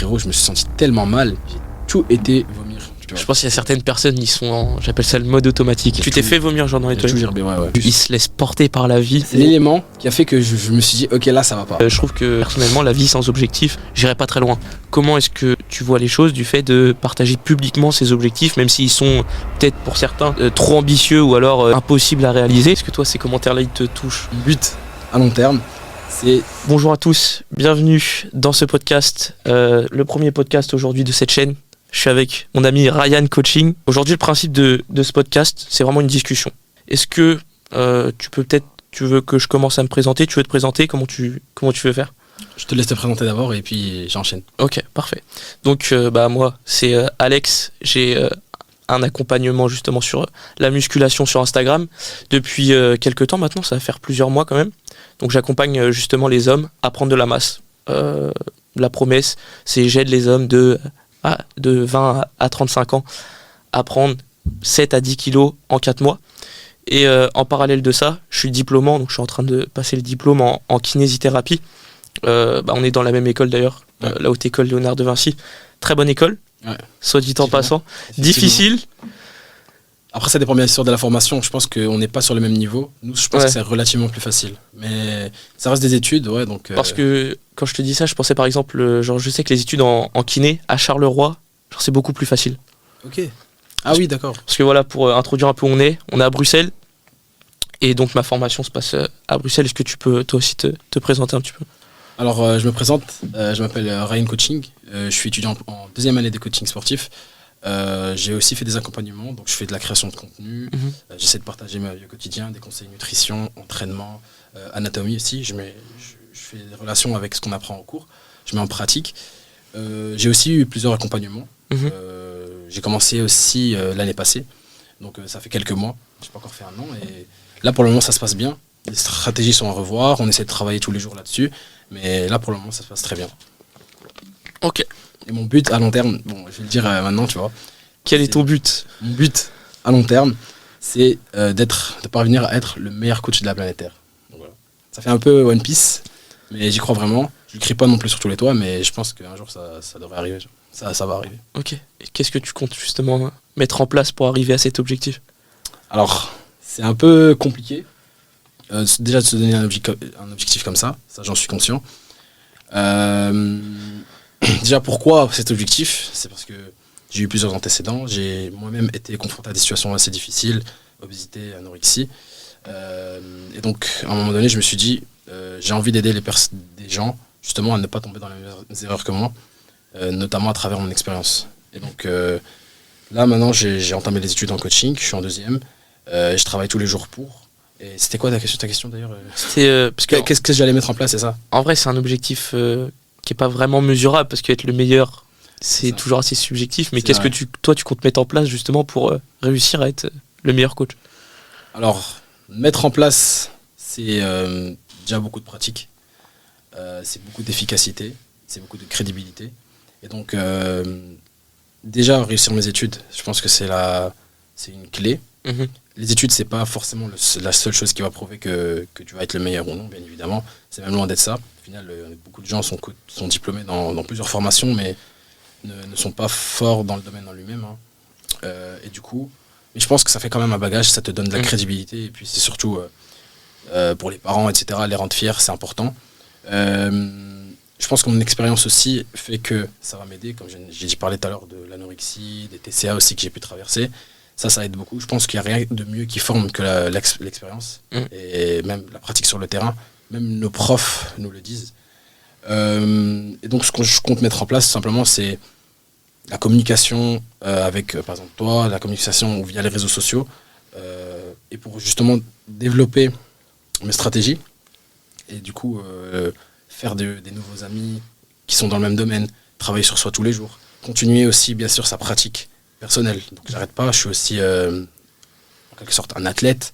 frérot, je me suis senti tellement mal. J'ai tout été vomir. Je pense qu'il y a certaines personnes, ils sont en, j'appelle ça le mode automatique. Tu t'es fait vomir genre dans les toilettes? Ouais. Ils se laissent porter par la vie. C'est l'élément qui a fait que je me suis dit, ok, là ça va pas. Je trouve que personnellement, la vie sans objectif, j'irai pas très loin. Comment est-ce que tu vois les choses du fait de partager publiquement ces objectifs, même s'ils sont peut-être pour certains trop ambitieux ou alors impossibles à réaliser? Est-ce que toi, ces commentaires-là, ils te touchent? Mon but à long terme, c'est... Bonjour à tous, bienvenue dans ce podcast, le premier podcast aujourd'hui de cette chaîne. Je suis avec mon ami Ryan Coaching. Aujourd'hui, le principe de ce podcast, c'est vraiment une discussion. Est-ce que tu veux que je commence à me présenter? Tu veux te présenter? Comment tu veux faire? Je te laisse te présenter d'abord et puis j'enchaîne. Ok, parfait. Donc, moi, c'est Alex. J'ai un accompagnement justement sur la musculation sur Instagram depuis quelques temps maintenant. Ça va faire plusieurs mois quand même. Donc, j'accompagne justement les hommes à prendre de la masse. La promesse, c'est j'aide les hommes de 20 à 35 ans à prendre 7 à 10 kilos en 4 mois. Et en parallèle de ça, je suis diplômant, donc je suis en train de passer le diplôme en kinésithérapie. On est dans la même école d'ailleurs, la Haute École Léonard de Vinci. Très bonne école, soit dit en passant. Difficile. Après, ça dépend bien sûr de la formation. Je pense qu'on n'est pas sur le même niveau. Nous, je pense que c'est relativement plus facile. Mais ça reste des études, donc... Parce que quand je te dis ça, je pensais par exemple, je sais que les études en kiné à Charleroi, c'est beaucoup plus facile. Ok. Ah oui, d'accord. Parce que voilà, pour introduire un peu où on est à Bruxelles. Et donc ma formation se passe à Bruxelles. Est-ce que tu peux toi aussi te présenter un petit peu? Alors, je me présente. Je m'appelle Ryan Coaching. Je suis étudiant en deuxième année de coaching sportif. J'ai aussi fait des accompagnements, donc je fais de la création de contenu, j'essaie de partager ma vie au quotidien, des conseils nutrition, entraînement, anatomie aussi, je fais des relations avec ce qu'on apprend en cours, je mets en pratique. J'ai aussi eu plusieurs accompagnements, j'ai commencé aussi l'année passée, donc ça fait quelques mois, j'ai pas encore fait un an, et là pour le moment ça se passe bien, les stratégies sont à revoir, on essaie de travailler tous les jours là-dessus, mais là pour le moment ça se passe très bien. Ok. Et mon but à long terme, bon, je vais le dire maintenant, tu vois. Quel est ton but? Mon but à long terme, c'est de parvenir à être le meilleur coach de la planète Terre. Donc, voilà. Ça fait un peu One Piece, mais j'y crois vraiment. Je ne crie pas non plus sur tous les toits, mais je pense qu'un jour ça devrait arriver. Ça va arriver. Ok. Et qu'est-ce que tu comptes justement mettre en place pour arriver à cet objectif? Alors, c'est un peu compliqué. Déjà de se donner un objectif comme ça j'en suis conscient. Déjà, pourquoi cet objectif? C'est parce que j'ai eu plusieurs antécédents. J'ai moi-même été confronté à des situations assez difficiles, obésité, anorexie. Et donc, à un moment donné, je me suis dit, j'ai envie d'aider des gens, justement, à ne pas tomber dans les mêmes erreurs que moi, notamment à travers mon expérience. Et donc, là, maintenant, j'ai entamé les études en coaching, je suis en deuxième, je travaille tous les jours pour. Et c'était quoi ta question d'ailleurs? Qu'est-ce que j'allais mettre en place, c'est ça? En vrai, c'est un objectif... qui est pas vraiment mesurable parce qu'être le meilleur c'est toujours assez subjectif, mais qu'est-ce que tu comptes mettre en place justement pour réussir à être le meilleur coach? Alors, mettre en place, c'est déjà beaucoup de pratique, c'est beaucoup d'efficacité, c'est beaucoup de crédibilité, et donc déjà réussir mes études, je pense que c'est une clé. Les études, c'est pas forcément la seule chose qui va prouver que tu vas être le meilleur ou non, bien évidemment, c'est même loin d'être ça. Au final, beaucoup de gens sont diplômés dans plusieurs formations, mais ne sont pas forts dans le domaine en lui-même. Et du coup, mais je pense que ça fait quand même un bagage, ça te donne de la crédibilité, et puis c'est surtout pour les parents, etc., les rendre fiers, c'est important. Je pense que mon expérience aussi fait que ça va m'aider, comme j'ai parlé tout à l'heure de l'anorexie, des TCA aussi que j'ai pu traverser. Ça aide beaucoup. Je pense qu'il n'y a rien de mieux qui forme que l'expérience et même la pratique sur le terrain. Même nos profs nous le disent. Et donc, ce que je compte mettre en place, tout simplement, c'est la communication avec, par exemple, toi, la communication via les réseaux sociaux, et pour justement développer mes stratégies et du coup faire des nouveaux amis qui sont dans le même domaine, travailler sur soi tous les jours, continuer aussi, bien sûr, sa pratique personnelle. Donc, j'arrête pas, je suis aussi en quelque sorte un athlète.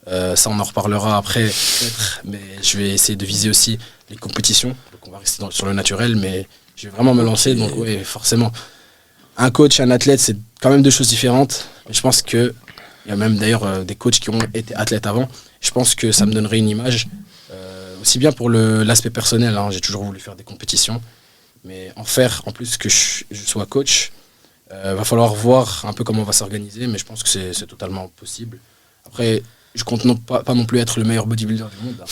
Ça, on en reparlera après, peut-être, mais je vais essayer de viser aussi les compétitions. Donc, on va rester sur le naturel, mais je vais vraiment me lancer. Donc, oui, forcément. Un coach et un athlète, c'est quand même deux choses différentes. Mais je pense qu'il y a même d'ailleurs des coachs qui ont été athlètes avant. Je pense que ça me donnerait une image, aussi bien pour l'aspect personnel. J'ai toujours voulu faire des compétitions. Mais en faire, en plus que je sois coach, va falloir voir un peu comment on va s'organiser, mais je pense que c'est totalement possible. Après, je compte pas non plus être le meilleur bodybuilder du monde. Hein.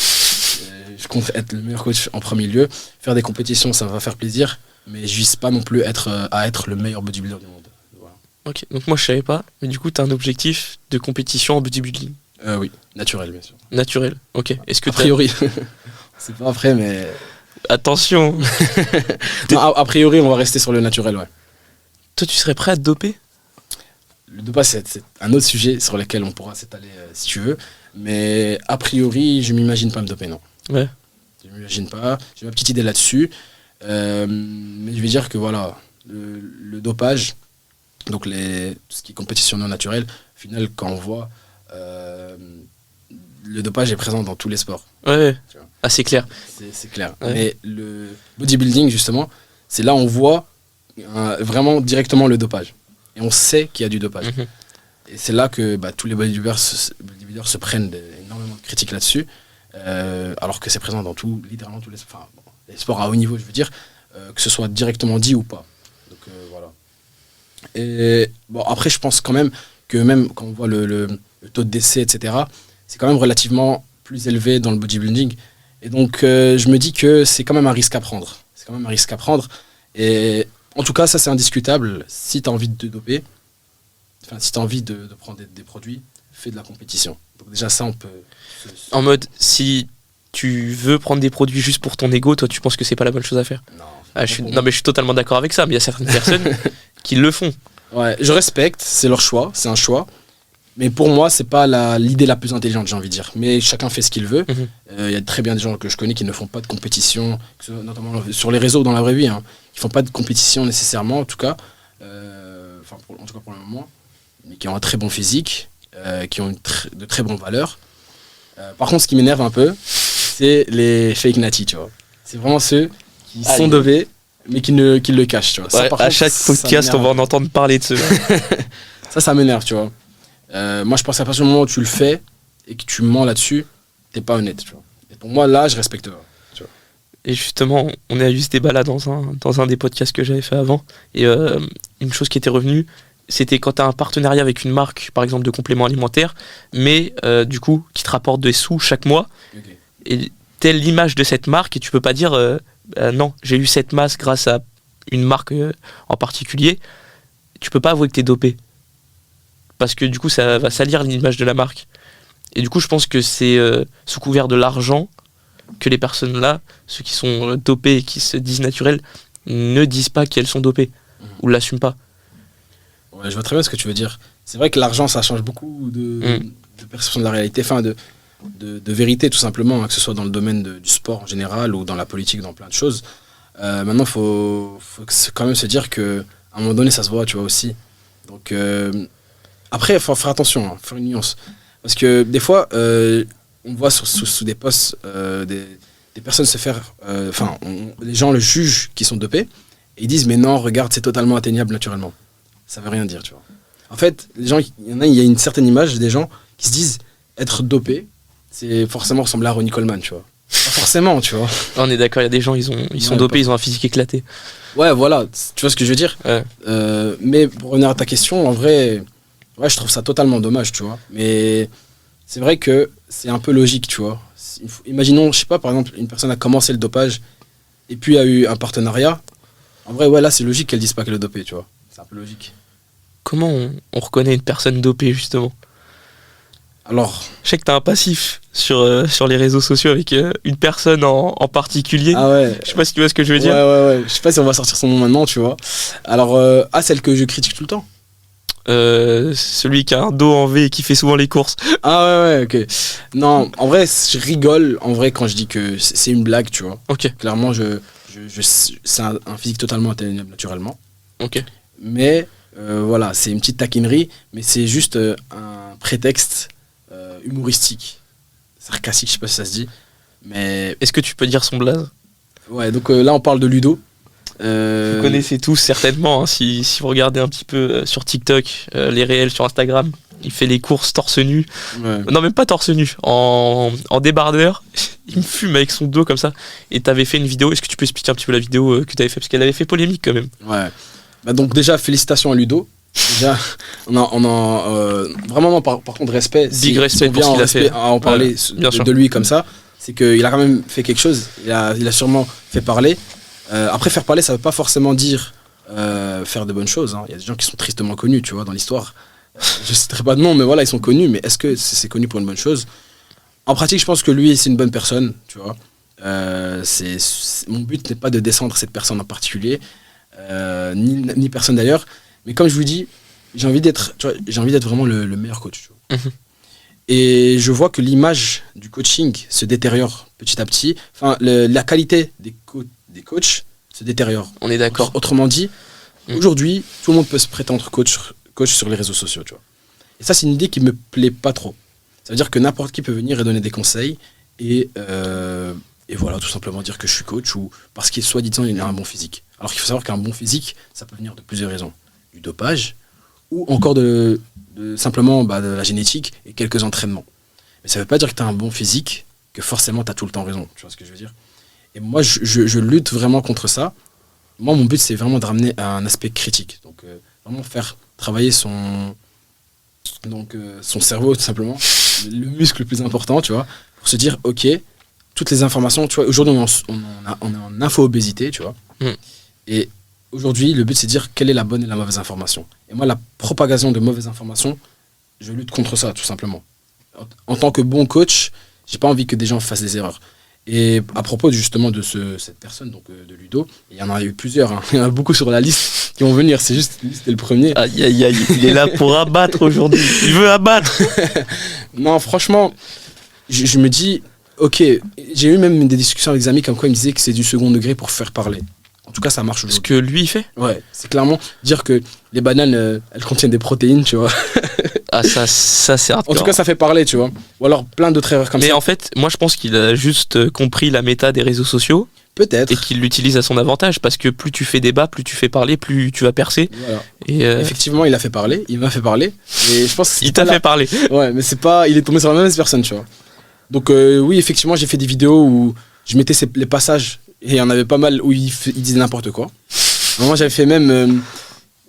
Je compte être le meilleur coach en premier lieu. Faire des compétitions, ça va faire plaisir, mais je vise pas non plus à être le meilleur bodybuilder du monde. Voilà. Ok, donc moi je savais pas, mais du coup tu as un objectif de compétition en bodybuilding. Oui, naturel bien sûr. Naturel, ok. Est-ce que a priori, c'est pas après, mais... Attention. Non, a priori, on va rester sur le naturel, ouais. Toi tu serais prêt à te doper? Le dopage, c'est un autre sujet sur lequel on pourra s'étaler si tu veux, mais a priori, je m'imagine pas me doper, non. Ouais. Je m'imagine pas, j'ai ma petite idée là-dessus, mais je vais dire que voilà, le dopage, donc tout ce qui est compétition non naturelle, au final, quand on voit, le dopage est présent dans tous les sports. Ouais, ah, c'est clair. C'est clair. Ouais. Mais le bodybuilding, justement, c'est là où on voit vraiment directement le dopage. Et on sait qu'il y a du dopage. Mhm. Et c'est là que tous les bodybuilders se prennent énormément de critiques là-dessus, alors que c'est présent dans littéralement tous les sports à haut niveau, je veux dire, que ce soit directement dit ou pas. Donc voilà. Et bon, après, je pense quand même que même quand on voit le taux de décès, etc., c'est quand même relativement plus élevé dans le bodybuilding. Et donc, je me dis que c'est quand même un risque à prendre. C'est quand même un risque à prendre. Et en tout cas, ça, c'est indiscutable. Si tu as envie de te doper, si tu as envie de prendre des produits, fais de la compétition. Donc déjà, ça, on peut... En mode, si tu veux prendre des produits juste pour ton ego, toi, tu penses que c'est pas la bonne chose à faire? Non, non, mais je suis totalement d'accord avec ça, mais il y a certaines personnes qui le font. Ouais, je respecte, c'est leur choix, c'est un choix. Mais pour moi, c'est pas l'idée la plus intelligente, j'ai envie de dire. Mais chacun fait ce qu'il veut. Y a très bien des gens que je connais qui ne font pas de compétition, notamment sur les réseaux, dans la vraie vie, hein, qui font pas de compétition nécessairement, en tout cas. En tout cas pour le moment. Mais qui ont un très bon physique, qui ont de très bonnes valeurs. Par contre, ce qui m'énerve un peu, c'est les fake natis, tu vois. C'est vraiment ceux qui sont dopés, mais qui le cachent, tu vois. Ouais, Ça, par à contre, chaque podcast, on va en entendre parler de ceux. Ça m'énerve, tu vois. Moi, je pense qu'à partir du moment où tu le fais et que tu mens là-dessus, t'es pas honnête, tu vois. Et pour moi, là, je respecte pas, tu vois. Et justement, on a eu ce débat-là dans un des podcasts que j'avais fait avant. Et une chose qui était revenue, c'était quand tu as un partenariat avec une marque, par exemple de compléments alimentaires, mais du coup, qui te rapporte des sous chaque mois. Okay. Et telle l'image de cette marque, et tu peux pas dire non, j'ai eu cette masse grâce à une marque en particulier. Tu peux pas avouer que t'es dopé. Parce que du coup, ça va salir l'image de la marque. Et du coup, je pense que c'est sous couvert de l'argent que les personnes là, ceux qui sont dopés et qui se disent naturels, ne disent pas qu'elles sont dopées ou l'assument pas. Ouais, je vois très bien ce que tu veux dire. C'est vrai que l'argent, ça change beaucoup de perception de la réalité, de vérité tout simplement, hein, que ce soit dans le domaine du sport en général ou dans la politique, dans plein de choses. Maintenant, faut quand même se dire qu'à un moment donné, ça se voit, tu vois, aussi. Donc, après, il faut faire attention, hein, faire une nuance. Parce que des fois, on voit sous des posts des personnes se faire... les gens le jugent qui sont dopés et ils disent « Mais non, regarde, c'est totalement atteignable naturellement. » Ça veut rien dire, tu vois. En fait, il y a une certaine image des gens qui se disent être dopé, c'est forcément ressembler à Ronnie Coleman, tu vois. Pas forcément, tu vois. On est d'accord, il y a des gens, ils sont dopés, ils ont un physique éclaté. Ouais, voilà, tu vois ce que je veux dire. Ouais. Mais pour revenir à ta question, en vrai, ouais, je trouve ça totalement dommage, tu vois. Mais c'est vrai que c'est un peu logique, tu vois. Imaginons, je sais pas, par exemple, une personne a commencé le dopage et puis a eu un partenariat. En vrai, ouais, là, c'est logique qu'elle dise pas qu'elle est dopée, tu vois. C'est un peu logique. Comment on reconnaît une personne dopée, justement? Alors, je sais que t'as un passif sur les réseaux sociaux avec une personne en particulier. Ah ouais. Je sais pas si tu vois ce que je veux dire. Ouais. Je sais pas si on va sortir son nom maintenant, tu vois. Alors, celle que je critique tout le temps. Celui qui a un dos en V et qui fait souvent les courses. Ah ouais, ok. Non, en vrai, je rigole en vrai quand je dis que c'est une blague, tu vois. Ok. Clairement, c'est un physique totalement atteignable naturellement. Ok. Mais voilà, c'est une petite taquinerie, mais c'est juste un prétexte humoristique, sarcastique, je sais pas si ça se dit. Mais est-ce que tu peux dire son blaze? Ouais, donc là on parle de Ludo. Vous connaissez tous certainement, hein, si vous regardez un petit peu sur TikTok, les réels sur Instagram. il fait les courses torse nu. Ouais. Non, même pas torse nu, en débardeur. Il me fume avec son dos comme ça. Et t'avais fait une vidéo, est-ce que tu peux expliquer un petit peu la vidéo que t'avais fait? Parce qu'elle avait fait polémique quand même. Ouais. Bah donc déjà, félicitations à Ludo. Déjà, vraiment, non, par contre, respect. Big respect pour ce qu'il a fait. À en parler de lui comme ça, c'est qu'il a quand même fait quelque chose. Il a sûrement fait parler. Après, faire parler, ça veut pas forcément dire faire de bonnes choses. Hein. Il y a des gens qui sont tristement connus, tu vois, dans l'histoire. Je ne citerai pas de nom, mais voilà, ils sont connus. Mais est-ce que c'est connu pour une bonne chose? En pratique, je pense que lui, c'est une bonne personne, tu vois. Mon but n'est pas de descendre cette personne en particulier, ni personne d'ailleurs. Mais comme je vous dis, j'ai envie d'être vraiment le meilleur coach. Tu vois. Et je vois que l'image du coaching se détériore petit à petit. Enfin, la qualité des coachs se détériore. On est d'accord. Autrement dit, aujourd'hui, tout le monde peut se prétendre coach sur les réseaux sociaux. Tu vois. Et ça, c'est une idée qui me plaît pas trop. Ça veut dire que n'importe qui peut venir et donner des conseils et voilà, tout simplement dire que je suis coach ou parce qu'il soi-disant il a un bon physique. Alors qu'il faut savoir qu'un bon physique, ça peut venir de plusieurs raisons. Du dopage ou encore simplement de la génétique et quelques entraînements. Mais ça veut pas dire que tu as un bon physique, que forcément tu as tout le temps raison. Tu vois ce que je veux dire? Et moi, je lutte vraiment contre ça. Moi, mon but, c'est vraiment de ramener à un aspect critique. Donc, vraiment faire travailler son cerveau, tout simplement, le muscle le plus important, tu vois, pour se dire, ok, toutes les informations, tu vois, aujourd'hui, on est en info-obésité, tu vois, et aujourd'hui, le but, c'est de dire quelle est la bonne et la mauvaise information. Et moi, la propagation de mauvaises informations, je lutte contre ça, tout simplement. En tant que bon coach, j'ai pas envie que des gens fassent des erreurs. Et à propos justement de cette personne, donc de Ludo, il y en a eu plusieurs, hein. Il y en a beaucoup sur la liste qui vont venir, c'est juste, lui c'était le premier. Aïe aïe aïe, il est là pour abattre aujourd'hui, il veut abattre. Non, franchement, je me dis, ok, j'ai eu même des discussions avec des amis comme quoi ils me disaient que c'est du second degré pour faire parler. En tout cas, ça marche aujourd'hui. Ce que lui il fait? Ouais, c'est clairement dire que les bananes, elles contiennent des protéines, tu vois. Ah, ça c'est hardcore. En tout cas, ça fait parler, tu vois. Ou alors plein d'autres erreurs comme ça. Mais en fait, moi je pense qu'il a juste compris la méta des réseaux sociaux. Peut-être. Et qu'il l'utilise à son avantage, parce que plus tu fais débat, plus tu fais parler, plus tu vas percer. Voilà. Et effectivement, il a fait parler, il m'a fait parler. Et je pense que il t'a fait parler. Ouais, mais c'est pas, il est tombé sur la mauvaise personne, tu vois. Donc oui, effectivement, j'ai fait des vidéos où je mettais les passages, et il y en avait pas mal où il disait n'importe quoi. À un moment, j'avais fait même,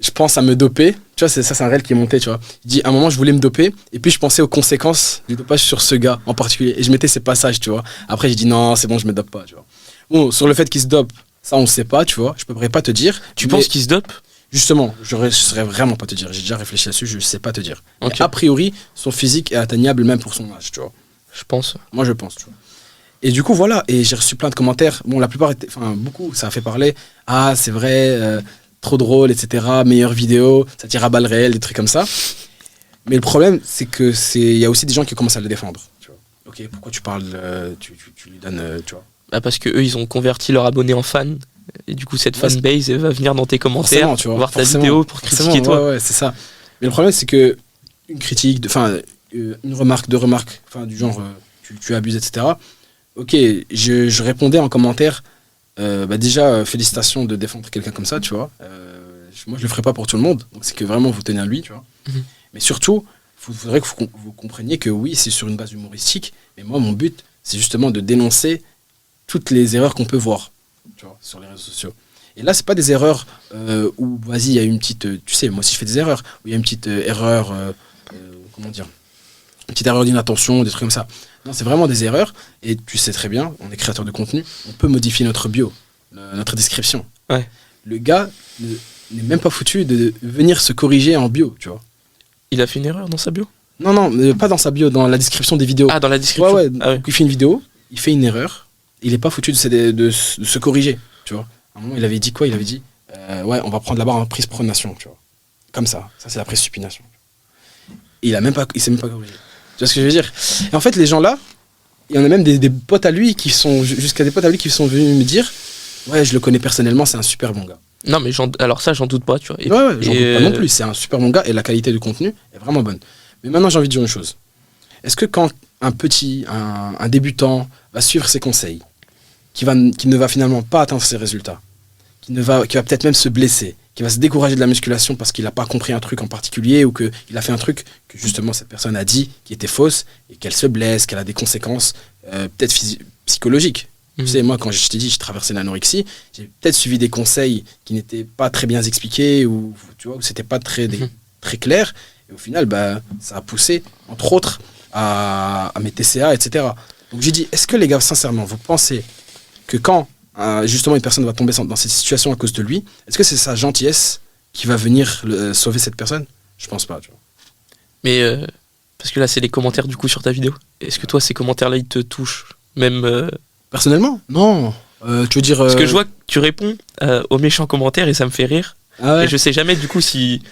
je pense à me doper. Tu vois, c'est un réel qui est monté, tu vois. Il dit, à un moment, je voulais me doper, et puis je pensais aux conséquences du dopage sur ce gars en particulier. Et je mettais ces passages, tu vois. Après, j'ai dit, non, c'est bon, je me dope pas, tu vois. Bon, sur le fait qu'il se dope, ça, on sait pas, tu vois. Je pourrais pas te dire. Tu penses qu'il se dope? Justement, je saurais vraiment pas te dire. J'ai déjà réfléchi là-dessus, je sais pas te dire. Okay. Mais a priori, son physique est atteignable même pour son âge, tu vois. Je pense. Moi, je pense, tu vois. Et du coup, voilà. Et j'ai reçu plein de commentaires. Bon, la plupart étaient, enfin, beaucoup, ça a fait parler. Ah, c'est vrai, trop drôle, etc. Meilleure vidéo, ça tire à balles réelles, des trucs comme ça. Mais le problème, c'est que il y a aussi des gens qui commencent à le défendre. Tu vois. Ok, pourquoi tu parles, tu lui donnes, tu vois. Bah parce que eux, ils ont converti leurs abonnés en fans. Et du coup, cette fanbase va venir dans tes commentaires, tu vois, voir ta vidéo pour critiquer toi. Ouais, c'est ça. Mais le problème, c'est que une critique, une remarque, deux remarques, du genre tu abuses, etc. Ok, je répondais en commentaire. Déjà, félicitations de défendre quelqu'un comme ça, tu vois. Moi, je le ferai pas pour tout le monde. Donc, c'est que vraiment, vous tenez à lui, tu vois. Mais surtout, il faudrait que vous compreniez que oui, c'est sur une base humoristique. Mais moi, mon but, c'est justement de dénoncer toutes les erreurs qu'on peut voir, tu vois, sur les réseaux sociaux. Et là, c'est pas des erreurs où, vas-y, il y a une petite... tu sais, moi aussi, je fais des erreurs. Où il y a une petite erreur... comment dire, une petite erreur d'inattention, des trucs comme ça. Non, c'est vraiment des erreurs. Et tu sais très bien, on est créateur de contenu, on peut modifier notre bio, notre description. Ouais. Le gars n'est même pas foutu de venir se corriger en bio, tu vois. Il a fait une erreur dans sa bio? Non, pas dans sa bio, dans la description des vidéos. Ah, dans la description. Ouais. Ah, ouais. Donc, il fait une vidéo, il fait une erreur, il n'est pas foutu de se corriger, tu vois. À un moment, il avait dit quoi? Il avait dit, ouais, on va prendre la barre en prise pronation, tu vois. Comme ça c'est la présupination. Et il s'est même pas corrigé. Tu vois ce que je veux dire? Et en fait, les gens là, il y en a même des potes à lui qui sont, jusqu'à des potes à lui qui sont venus me dire, ouais, je le connais personnellement, c'est un super bon gars. Non, mais alors ça, j'en doute pas, tu vois. Ouais, j'en doute pas non plus, c'est un super bon gars et la qualité du contenu est vraiment bonne. Mais maintenant, j'ai envie de dire une chose. Est-ce que quand un débutant va suivre ses conseils, qui ne va finalement pas atteindre ses résultats, qui va peut-être même se blesser, qui va se décourager de la musculation parce qu'il n'a pas compris un truc en particulier ou qu'il a fait un truc que justement cette personne a dit qui était fausse et qu'elle se blesse, qu'elle a des conséquences peut-être psychologiques. Tu sais, moi, quand je t'ai dit, je traversais l'anorexie, j'ai peut-être suivi des conseils qui n'étaient pas très bien expliqués ou tu vois, où c'était pas très clair. Et au final, ça a poussé, entre autres, à mes TCA, etc. Donc j'ai dit, est-ce que les gars, sincèrement, vous pensez que quand justement une personne va tomber dans cette situation à cause de lui, est-ce que c'est sa gentillesse qui va venir sauver cette personne? Je pense pas, tu vois. Mais parce que là, c'est les commentaires du coup sur ta vidéo. Est-ce que toi, ces commentaires-là, ils te touchent même Personnellement? Non. Tu veux dire... Parce que je vois que tu réponds aux méchants commentaires et ça me fait rire. Ah ouais. Et je sais jamais du coup si...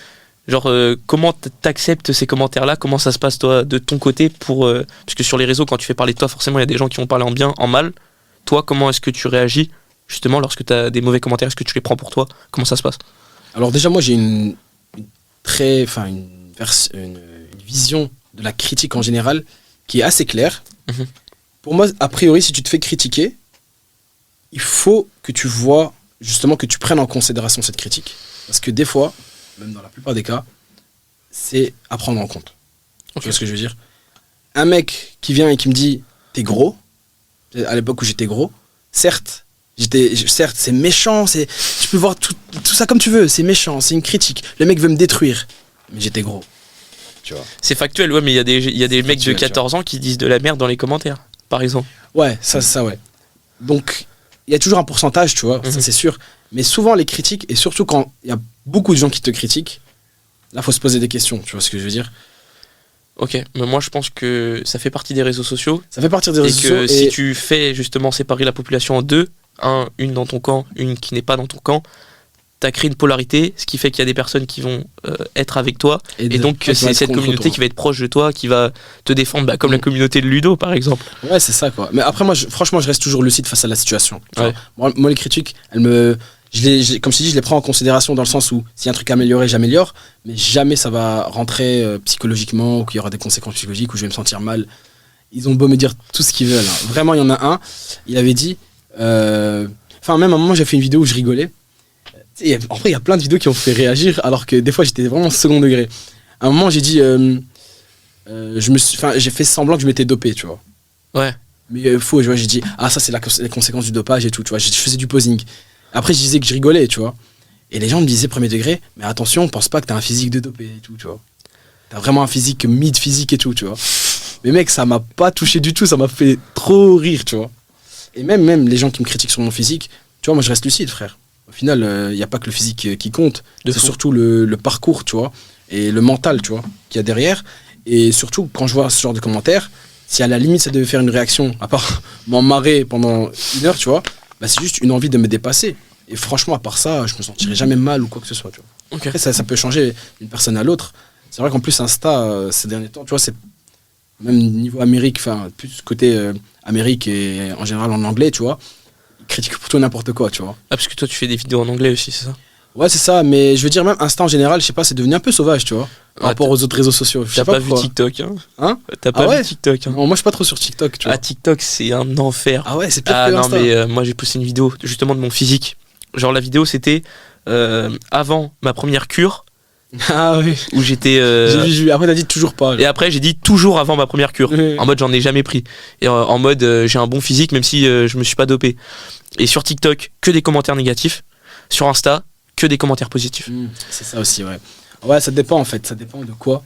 Genre, comment t'acceptes ces commentaires-là? Comment ça se passe, toi, de ton côté pour... Parce que sur les réseaux, quand tu fais parler de toi, forcément, il y a des gens qui vont parler en bien, en mal. Toi, comment est-ce que tu réagis, justement, lorsque tu as des mauvais commentaires? Est-ce que tu les prends pour toi? Comment ça se passe? Alors déjà, moi, j'ai une vision de la critique en général qui est assez claire. Pour moi, a priori, si tu te fais critiquer, il faut que tu vois, justement, que tu prennes en considération cette critique. Parce que des fois, même dans la plupart des cas, c'est à prendre en compte. Tu vois ce que je veux dire? Un mec qui vient et qui me dit « t'es gros », à l'époque où j'étais gros, certes, c'est méchant, tu peux voir tout ça comme tu veux, c'est méchant, c'est une critique. Le mec veut me détruire, mais j'étais gros. Tu vois. C'est factuel, ouais, mais il y a des mecs de 14 ans qui disent de la merde dans les commentaires, par exemple. Ouais, ça ouais. Donc, il y a toujours un pourcentage, tu vois, ça c'est sûr. Mais souvent, les critiques, et surtout quand il y a beaucoup de gens qui te critiquent, là, il faut se poser des questions, tu vois ce que je veux dire? Ok, mais moi je pense que ça fait partie des réseaux sociaux. Ça fait partie des réseaux sociaux. Et que si tu fais justement séparer la population en deux, une dans ton camp, une qui n'est pas dans ton camp, t'as créé une polarité, ce qui fait qu'il y a des personnes qui vont être avec toi, et donc c'est cette communauté qui va être proche de toi, qui va te défendre, comme la communauté de Ludo par exemple. Ouais, c'est ça quoi. Mais après moi, franchement, je reste toujours lucide face à la situation. Ouais. Moi, les critiques, comme je t'ai dit, je les prends en considération dans le sens où s'il y a un truc à améliorer, j'améliore, mais jamais ça va rentrer psychologiquement ou qu'il y aura des conséquences psychologiques ou je vais me sentir mal. Ils ont beau me dire tout ce qu'ils veulent. Hein. Vraiment, il y en a un, il avait dit... même à un moment, j'ai fait une vidéo où je rigolais. En vrai, il y a plein de vidéos qui ont fait réagir alors que des fois, j'étais vraiment second degré. À un moment, j'ai dit... j'ai fait semblant que je m'étais dopé, tu vois. Ouais. Mais faux, tu vois, j'ai dit, ça c'est les conséquences du dopage et tout, tu vois. Je faisais du posing. Après, je disais que je rigolais, tu vois. Et les gens me disaient premier degré, mais attention, pense pas que t'as un physique de dopé et tout, tu vois. T'as vraiment un physique mid-physique et tout, tu vois. Mais mec, ça m'a pas touché du tout, ça m'a fait trop rire, tu vois. Et même les gens qui me critiquent sur mon physique, tu vois, moi je reste lucide, frère. Au final, il n'y a pas que le physique qui compte, c'est surtout le parcours, tu vois, et le mental, tu vois, qu'il y a derrière. Et surtout, quand je vois ce genre de commentaires, si à la limite ça devait faire une réaction, à part m'en marrer pendant 1 heure, tu vois, c'est juste une envie de me dépasser. Et franchement, à part ça, je me sentirais jamais mal ou quoi que ce soit, tu vois. Okay. Après, ça peut changer d'une personne à l'autre. C'est vrai qu'en plus, Insta, ces derniers temps, tu vois, c'est même niveau Amérique, plus côté Amérique et en général en anglais, tu vois, ils critiquent pour tout n'importe quoi, tu vois. Ah, parce que toi, tu fais des vidéos en anglais aussi, c'est ça? Ouais, c'est ça, mais je veux dire, même Insta en général, je sais pas, c'est devenu un peu sauvage, tu vois, par rapport aux autres réseaux sociaux. T'as pas vu TikTok, hein? T'as pas vu TikTok, hein? Non, moi, je suis pas trop sur TikTok, tu vois. Ah, TikTok, c'est un enfer. Ah ouais, c'est pire que Insta. Non, mais moi, j'ai posté une vidéo, justement, de mon physique. Genre, la vidéo, c'était avant ma première cure. Ah oui. Où j'étais. J'ai vu, après, t'as dit toujours pas. Et après, j'ai dit toujours avant ma première cure. Oui. En mode, j'en ai jamais pris. Et en mode, j'ai un bon physique, même si je me suis pas dopé. Et sur TikTok, que des commentaires négatifs. Sur Insta, que des commentaires positifs. C'est ça aussi, ouais. Ouais, ça dépend en fait. Ça dépend de quoi.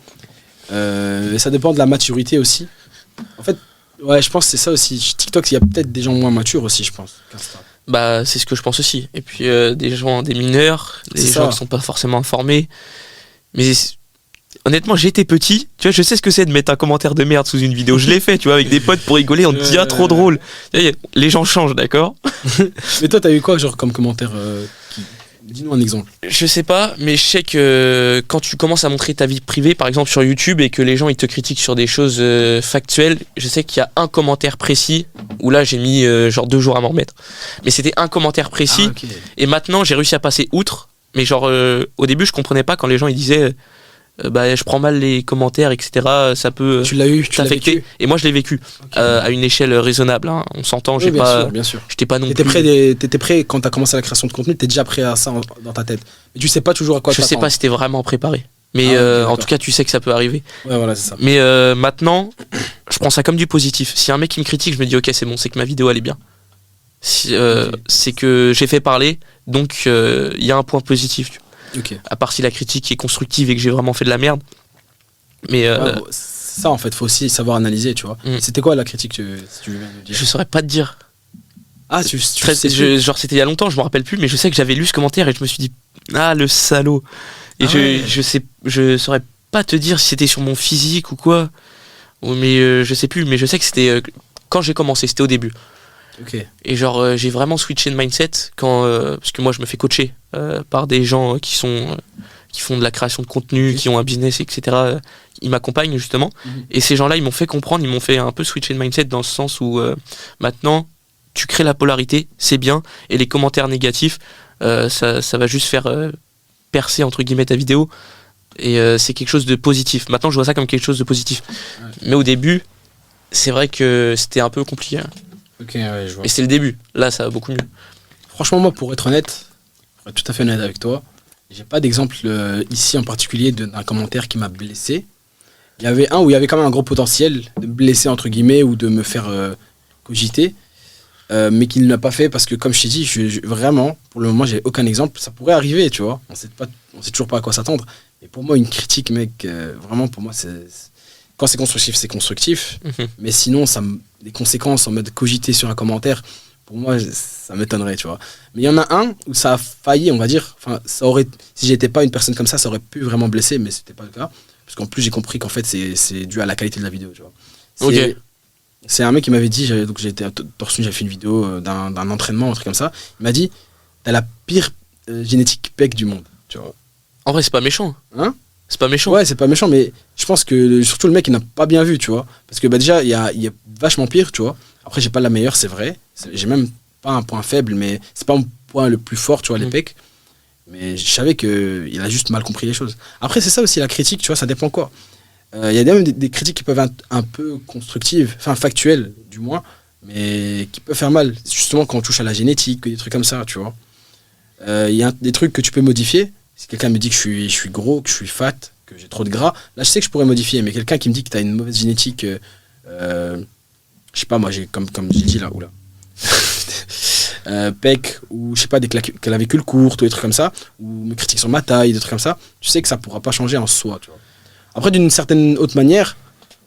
Et ça dépend de la maturité aussi. En fait, ouais, je pense que c'est ça aussi. TikTok, il y a peut-être des gens moins matures aussi, je pense, qu'Insta. C'est ce que je pense aussi. Et puis, des mineurs, des gens qui sont pas forcément informés. Mais honnêtement, j'étais petit, tu vois, je sais ce que c'est de mettre un commentaire de merde sous une vidéo. Je l'ai fait, tu vois, avec des potes pour rigoler, on te dit trop drôle. Les gens changent, d'accord? Mais toi, t'as eu quoi, genre, comme commentaire Dis-nous un exemple. Je sais pas, mais je sais que quand tu commences à montrer ta vie privée, par exemple sur YouTube, et que les gens ils te critiquent sur des choses factuelles, je sais qu'il y a un commentaire précis où là j'ai mis genre 2 jours à m'en remettre. Mais c'était un commentaire précis, et maintenant j'ai réussi à passer outre. Mais genre au début je comprenais pas quand les gens ils disaient bah, je prends mal les commentaires, etc. Ça peut Tu l'as eu, tu l'as t'affecter. vécu. Et moi, je l'ai vécu à une échelle raisonnable. Hein. On s'entend, Oui, bien sûr. j'étais pas non T'étais plus. t'étais prêt quand t'as commencé la création de contenu, t'es déjà prêt à ça dans ta tête. Mais tu sais pas toujours à quoi Je sais t'attendre. pas si t'es vraiment préparé. Mais Ah ouais, ok, en d'accord. tout cas, tu sais que ça peut arriver. Ouais, voilà, c'est ça. Mais maintenant, je prends ça comme du positif. Si un mec qui me critique, je me dis ok, c'est bon, c'est que ma vidéo elle est bien. Ok. C'est que j'ai fait parler, donc il y a un point positif. Tu vois. Ok. À part si la critique est constructive et que j'ai vraiment fait de la merde. Mais Ouais, bon, c'est ça en fait, faut aussi savoir analyser, tu vois. Mm. C'était quoi la critique, si tu veux bien nous dire? je saurais pas te dire. Ah, tu sais Genre c'était il y a longtemps, je me rappelle plus, mais je sais que j'avais lu ce commentaire et je me suis dit ah le salaud. Et Ah ouais. je saurais pas te dire si c'était sur mon physique ou quoi. Mais je sais plus, mais je sais que c'était quand j'ai commencé, c'était au début. Ok. Et genre j'ai vraiment switché de mindset quand parce que moi je me fais coacher par des gens qui font de la création de contenu, Ok. qui ont un business, etc. Ils m'accompagnent justement. Mhm. Et ces gens-là, ils m'ont fait comprendre, ils m'ont fait un peu switcher de mindset dans le sens où maintenant tu crées la polarité, c'est bien, et les commentaires négatifs, ça va juste faire percer entre guillemets ta vidéo. Et c'est quelque chose de positif. Maintenant, je vois ça comme quelque chose de positif. Ouais. Mais au début, c'est vrai que c'était un peu compliqué. Hein. Ok, ouais, je vois. Et c'est le début. Là, ça va beaucoup mieux. Franchement, moi, pour être honnête, pour être tout à fait honnête avec toi, j'ai pas d'exemple ici en particulier d'un commentaire qui m'a blessé. Il y avait un où il y avait quand même un gros potentiel de me blesser, entre guillemets, ou de me faire cogiter, mais qu'il n'a pas fait parce que, comme je t'ai dit, vraiment, pour le moment, j'ai aucun exemple. Ça pourrait arriver, tu vois. On sait toujours pas à quoi s'attendre. Mais pour moi, une critique, mec, vraiment, pour moi, quand c'est constructif, c'est constructif. Mhm. Mais sinon, les conséquences en mode cogiter sur un commentaire, pour moi, ça m'étonnerait, tu vois. Mais il y en a un où ça a failli, on va dire. Enfin, si j'étais pas une personne comme ça aurait pu vraiment blesser, mais c'était pas le cas. Parce qu'en plus, j'ai compris qu'en fait, c'est dû à la qualité de la vidéo, tu vois. C'est- Ok. C'est un mec qui m'avait dit, donc j'étais à torse nu, j'avais fait une vidéo d'un entraînement, un truc comme ça. Il m'a dit, t'as la pire génétique pec du monde, tu vois. En vrai, c'est pas méchant. Hein? C'est pas méchant. Ouais, c'est pas méchant, mais je pense que surtout le mec, il n'a pas bien vu, tu vois. Parce que bah, déjà, il y a vachement pire, tu vois. Après, j'ai pas la meilleure, c'est vrai. J'ai même pas un point faible, mais c'est pas mon point le plus fort, tu vois, les Mm. pecs. Mais je savais qu'il a juste mal compris les choses. Après, c'est ça aussi la critique, tu vois, ça dépend quoi. Il y a même des critiques qui peuvent être un peu constructives, enfin factuelles du moins, mais qui peuvent faire mal. Justement quand on touche à la génétique, des trucs comme ça, tu vois. Il y a des trucs que tu peux modifier. Si quelqu'un me dit que je suis gros, que je suis fat, que j'ai trop de gras, là je sais que je pourrais modifier. Mais quelqu'un qui me dit que tu as une mauvaise génétique, je sais pas, moi j'ai comme j'ai dit là, oula. Pec, ou je sais pas, des clavicules courtes, ou des trucs comme ça, ou me critique sur ma taille, des trucs comme ça, tu sais que ça pourra pas changer en soi, tu vois. Après, d'une certaine autre manière,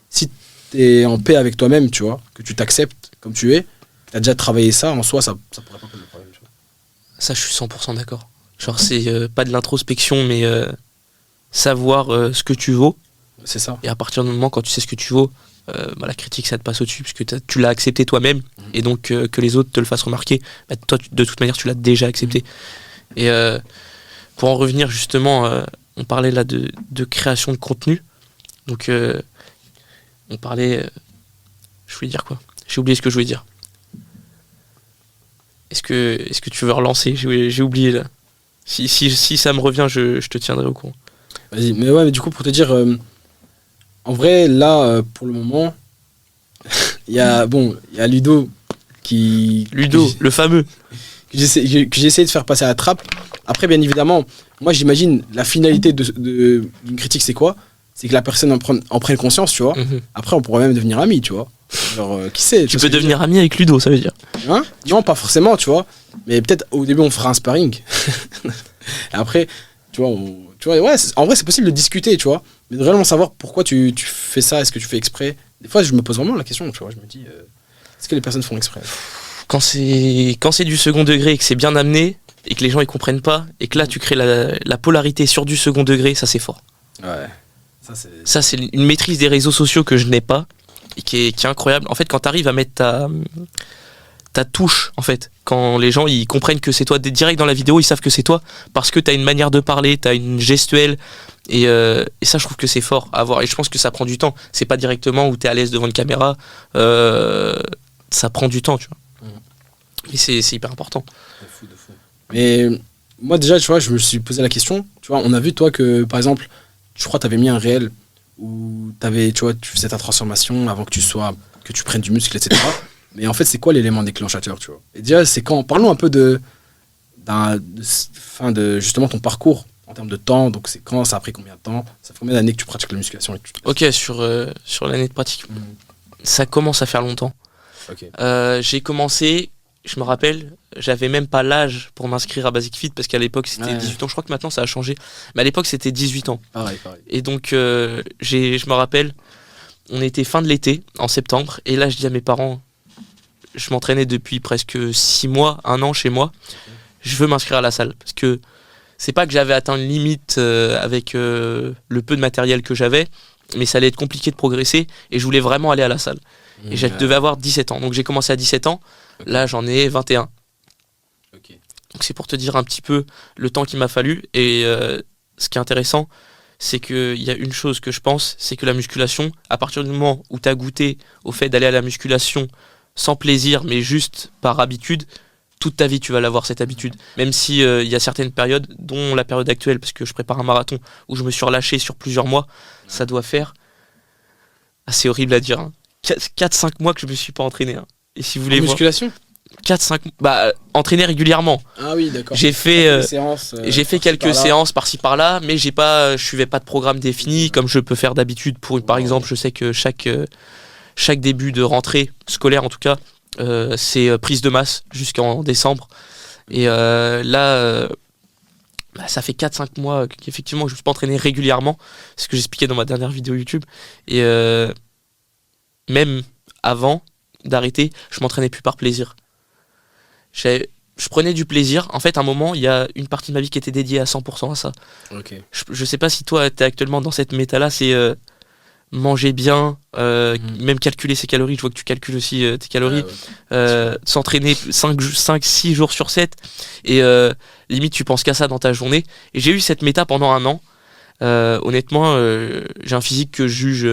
si tu es en paix avec toi-même, tu vois, que tu t'acceptes comme tu es, que tu as déjà travaillé ça, en soi, ça pourrait pas poser de problème. Tu vois. Ça, je suis 100% d'accord. Genre, c'est pas de l'introspection, mais savoir ce que tu vaux. C'est ça. Et à partir du moment quand tu sais ce que tu vaux, bah, la critique, ça te passe au-dessus, puisque tu l'as accepté toi-même. Et donc, que les autres te le fassent remarquer, bah, toi, de toute manière, tu l'as déjà accepté. Et pour en revenir justement, on parlait là de création de contenu. Donc, on parlait. Je voulais dire quoi? J'ai oublié ce que je voulais dire. Est-ce que tu veux relancer? J'ai oublié là. Si ça me revient, je te tiendrai au courant. Vas-y, mais ouais, mais du coup, pour te dire, en vrai, là, pour le moment, il y a Ludo Ludo, le fameux. que j'ai essayé de faire passer à la trappe. Après, bien évidemment, moi j'imagine la finalité d'une critique, c'est quoi? C'est que la personne en prenne conscience, tu vois. Mhm. Après, on pourrait même devenir amis, tu vois. Genre, qui sait? Tu vois ce peux que je veux devenir ami avec Ludo, ça veut dire. dire Hein? Non, pas forcément, tu vois. Mais peut-être au début, on fera un sparring. Et après, tu vois, ouais, en vrai, c'est possible de discuter, tu vois. Mais de réellement savoir pourquoi tu fais ça, est-ce que tu fais exprès? Des fois, je me pose vraiment la question, tu vois. Je me dis, est-ce que les personnes font exprès? Quand c'est du second degré et que c'est bien amené et que les gens ils comprennent pas et que là tu crées la polarité sur du second degré, ça c'est fort. Ouais. Ça, c'est. Ça c'est une maîtrise des réseaux sociaux que je n'ai pas et qui est incroyable. En fait, quand tu arrives à mettre ta touche, en fait, quand les gens ils comprennent que c'est toi direct dans la vidéo, ils savent que c'est toi parce que tu as une manière de parler, tu as une gestuelle et ça je trouve que c'est fort à voir et je pense que ça prend du temps. C'est pas directement où tu es à l'aise devant une caméra, ça prend du temps, tu vois. Et c'est hyper important. De fou. Mais moi, déjà, tu vois, je me suis posé la question. Tu vois, on a vu, toi, que par exemple, je crois que tu avais mis un réel où tu faisais ta transformation avant que tu prennes du muscle, etc. Mais en fait, c'est quoi l'élément déclenchateur, tu vois? Et déjà, c'est quand? Parlons un peu de justement ton parcours en termes de temps. Donc, c'est quand? Ça a pris combien de temps? Ça fait combien d'années que tu pratiques la musculation? Ok, sur l'année de pratique. Ça commence à faire longtemps. Ok. J'ai commencé, je me rappelle, j'avais même pas l'âge pour m'inscrire à Basic Fit parce qu'à l'époque c'était 18 ans. Je crois que maintenant ça a changé. Mais à l'époque c'était 18 ans. Pareil. Et donc je me rappelle, on était fin de l'été, en septembre. Et là je dis à mes parents, je m'entraînais depuis presque 6 mois, 1 an chez moi. Je veux m'inscrire à la salle. Parce que c'est pas que j'avais atteint une limite avec le peu de matériel que j'avais. Mais ça allait être compliqué de progresser. Et je voulais vraiment aller à la salle. Et je devais avoir 17 ans. Donc j'ai commencé à 17 ans. Là, j'en ai 21. Okay. Donc c'est pour te dire un petit peu le temps qu'il m'a fallu. Et ce qui est intéressant, c'est qu'il y a une chose que je pense, c'est que la musculation, à partir du moment où tu as goûté au fait d'aller à la musculation sans plaisir, mais juste par habitude, toute ta vie, tu vas l'avoir cette habitude. Même si il y a certaines périodes, dont la période actuelle, parce que je prépare un marathon, où je me suis relâché sur plusieurs mois, ça doit faire... assez horrible à dire, hein. 4-5 mois que je me suis pas entraîné. Hein. Et si vous voulez voir, musculation 4-5 entraîné régulièrement. Ah oui, d'accord. J'ai fait quelques par-là. séances par-ci par-là, mais je suivais pas de programme défini comme je peux faire d'habitude. Par exemple, je sais que chaque début de rentrée scolaire, en tout cas, c'est prise de masse jusqu'en décembre. Et là, ça fait 4-5 mois qu'effectivement je me suis pas entraîné régulièrement, c'est ce que j'expliquais dans ma dernière vidéo YouTube. Et même avant d'arrêter, je m'entraînais plus par plaisir. Je prenais du plaisir. En fait, à un moment, il y a une partie de ma vie qui était dédiée à 100% à ça. Okay. Je sais pas si toi, tu es actuellement dans cette méta-là, c'est manger bien, même calculer ses calories. Je vois que tu calcules aussi tes calories. S'entraîner 5-6 jours sur 7. Et limite, tu penses qu'à ça dans ta journée. Et j'ai eu cette méta pendant 1 an. Honnêtement, j'ai un physique que je juge...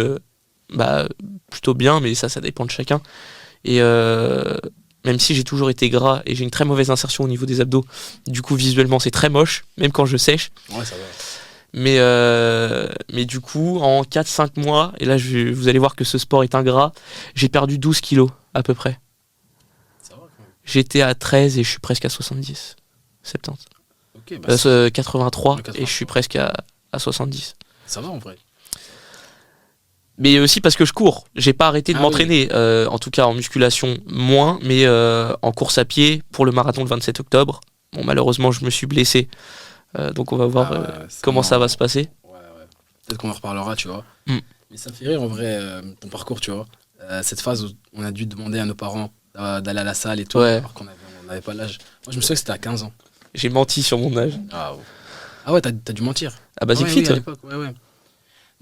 plutôt bien, mais ça dépend de chacun. Et même si j'ai toujours été gras et j'ai une très mauvaise insertion au niveau des abdos, du coup visuellement c'est très moche, même quand je sèche. Ouais, ça va. Mais du coup en 4-5 mois, et là vous allez voir que ce sport est ingrat, j'ai perdu 12 kilos à peu près. Ça va, quand même. J'étais à 13 et je suis presque à 70, 70. Okay, 83 et je suis presque à 70. Ça va en vrai. Mais aussi parce que je cours. J'ai pas arrêté de m'entraîner. Oui. En tout cas en musculation moins, mais en course à pied pour le marathon le 27 octobre. Bon, malheureusement je me suis blessé. Donc on va voir comment ça va se passer. Ouais. Peut-être qu'on en reparlera, tu vois. Mais ça me fait rire en vrai ton parcours, tu vois. Cette phase où on a dû demander à nos parents d'aller à la salle et tout, alors qu'on n'avait pas l'âge. Moi je me souviens que c'était à 15 ans. J'ai menti sur mon âge. Ah ouais, t'as dû mentir. À Basic Fit, à l'époque, ouais.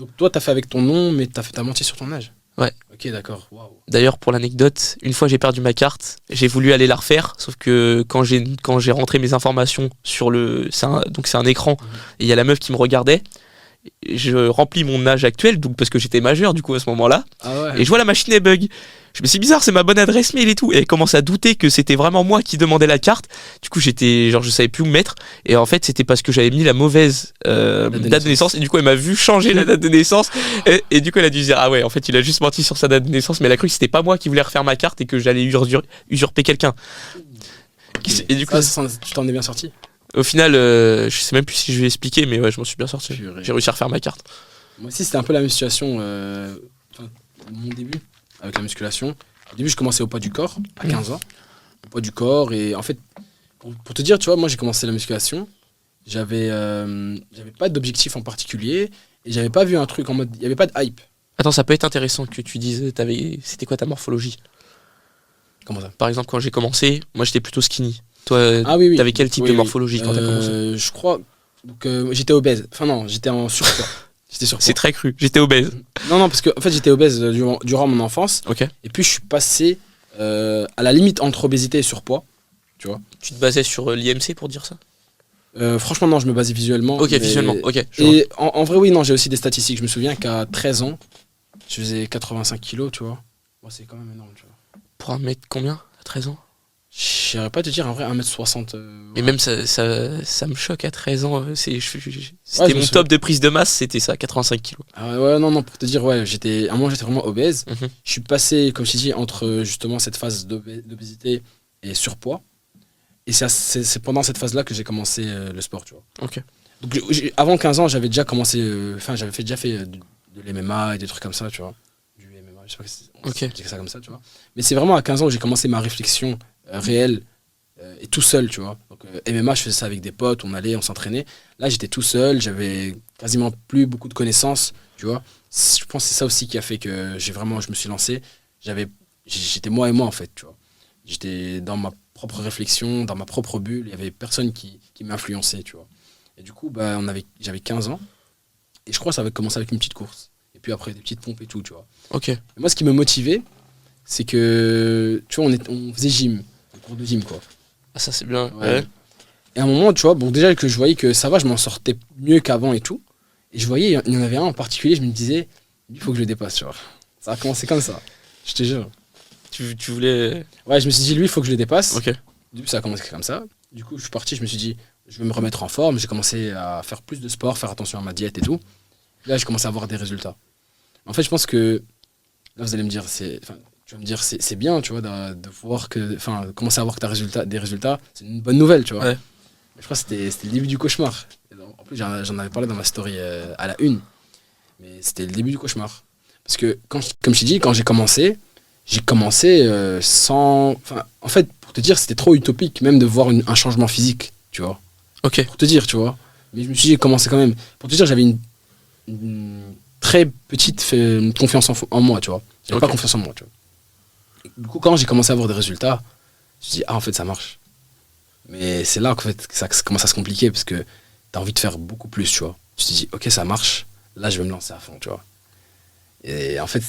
Donc toi, t'as fait avec ton nom, mais t'as menti sur ton âge. Ouais. Ok, d'accord. Wow. D'ailleurs, pour l'anecdote, une fois j'ai perdu ma carte, j'ai voulu aller la refaire, sauf que quand j'ai rentré mes informations sur c'est un écran, et il y a la meuf qui me regardait, je remplis mon âge actuel, donc parce que j'étais majeur du coup à ce moment-là, et je vois la machine elle bug. Je me suis dit, c'est bizarre, c'est ma bonne adresse mail et tout. Et elle commence à douter que c'était vraiment moi qui demandais la carte. Du coup, je savais plus où me mettre. Et en fait, c'était parce que j'avais mis la mauvaise date de naissance. Et du coup, elle m'a vu changer la date de naissance. Et du coup, elle a dû se dire, ah ouais, en fait, il a juste menti sur sa date de naissance. Mais elle a cru que c'était pas moi qui voulais refaire ma carte et que j'allais usurper quelqu'un. Okay. Et du coup, tu t'en es bien sorti? Au final, je sais même plus si je vais expliquer, mais ouais, je m'en suis bien sorti. J'ai réussi à refaire ma carte. Moi aussi, c'était un peu la même situation. Mon début avec la musculation. Au début, je commençais au poids du corps, à 15 ans. Au poids du corps. Et en fait, pour te dire, tu vois, moi, j'ai commencé la musculation. J'avais pas d'objectif en particulier. Et j'avais pas vu un truc en mode... Il n'y avait pas de hype. Attends, ça peut être intéressant que tu dises... C'était quoi ta morphologie? Comment ça? Par exemple, quand j'ai commencé, moi, j'étais plutôt skinny. Toi, t'avais quel type de morphologie quand t'as commencé? Je crois que j'étais obèse. Enfin non, j'étais en surpoids. C'est très cru, j'étais obèse. Non, parce que en fait, j'étais obèse durant mon enfance. Okay. Et puis, je suis passé à la limite entre obésité et surpoids. Tu vois. Tu te basais sur l'IMC pour dire ça? Franchement, non, je me basais visuellement. Ok, visuellement, ok. Et en vrai, oui, non, j'ai aussi des statistiques. Je me souviens qu'à 13 ans, je faisais 85 kilos, tu vois. Bon, c'est quand même énorme, tu vois. Pour un mètre combien à 13 ans? Je saurais pas te dire, en vrai, 1m60. Et Ouais. même ça me choque à 13 ans. Ouais, C'était je me mon top de prise de masse, c'était ça, 85 kilos. Ah ouais, non, pour te dire, ouais, à un moment, j'étais vraiment obèse. Mhm. Je suis passé, comme je t'ai dit, entre justement cette phase d'obésité et surpoids. Et c'est pendant cette phase-là que j'ai commencé le sport, tu vois. Ok. Donc, avant 15 ans, j'avais déjà commencé, j'avais déjà fait de l'MMA et des trucs comme ça, tu vois. Du MMA, je sais pas si on Ok. dit ça comme ça, tu vois. Mais c'est vraiment à 15 ans où j'ai commencé ma réflexion réelle et tout seul, tu vois. Donc, MMA, je faisais ça avec des potes, on allait, on s'entraînait. Là, j'étais tout seul, j'avais quasiment plus beaucoup de connaissances, tu vois. Je pense que c'est ça aussi qui a fait que je me suis lancé. J'étais moi et moi, en fait, tu vois. J'étais dans ma propre réflexion, dans ma propre bulle, il y avait personne qui m'influençait, tu vois. Et du coup, bah, j'avais 15 ans, et je crois que ça avait commencé avec une petite course. Et puis après, des petites pompes et tout, tu vois. Ok. Et moi, ce qui me motivait, c'est que, tu vois, on faisait gym, un cours de gym, quoi. Ah, ça c'est bien. Ouais. Et à un moment, tu vois, bon, déjà que je voyais que ça va, je m'en sortais mieux qu'avant et tout. Et je voyais, il y en avait un en particulier, je me disais, il faut que je le dépasse, tu vois. Ça a commencé comme ça, je te jure. Tu voulais. Ouais, je me suis dit, lui, il faut que je le dépasse. Ok. Du coup, ça a commencé comme ça. Du coup, je suis parti, je me suis dit, je vais me remettre en forme. J'ai commencé à faire plus de sport, faire attention à ma diète et tout. Là, j'ai commencé à avoir des résultats. En fait, je pense que, là, vous allez me dire, tu vas me dire, c'est bien, tu vois, de voir que, commencer à avoir que des résultats, c'est une bonne nouvelle, tu vois. Ouais. Mais je crois que c'était le début du cauchemar. Et donc, en plus, j'en avais parlé dans ma story à la une. Mais c'était le début du cauchemar. Parce que, comme je t'ai dit, quand j'ai commencé sans. Enfin, en fait, pour te dire, c'était trop utopique, même de voir un changement physique, tu vois. Ok. Pour te dire, tu vois. Mais je me suis dit, j'ai commencé quand même. Pour te dire, j'avais une très petite confiance en moi, tu vois. J'avais Ok. pas confiance en moi, tu vois. Et du coup, quand j'ai commencé à avoir des résultats, je me suis dit, ah, en fait, ça marche. Mais c'est là qu'en fait, que ça commence à se compliquer parce que t'as envie de faire beaucoup plus, tu vois. Tu te dis, ok, ça marche, là, je vais me lancer à fond, tu vois. Et en fait,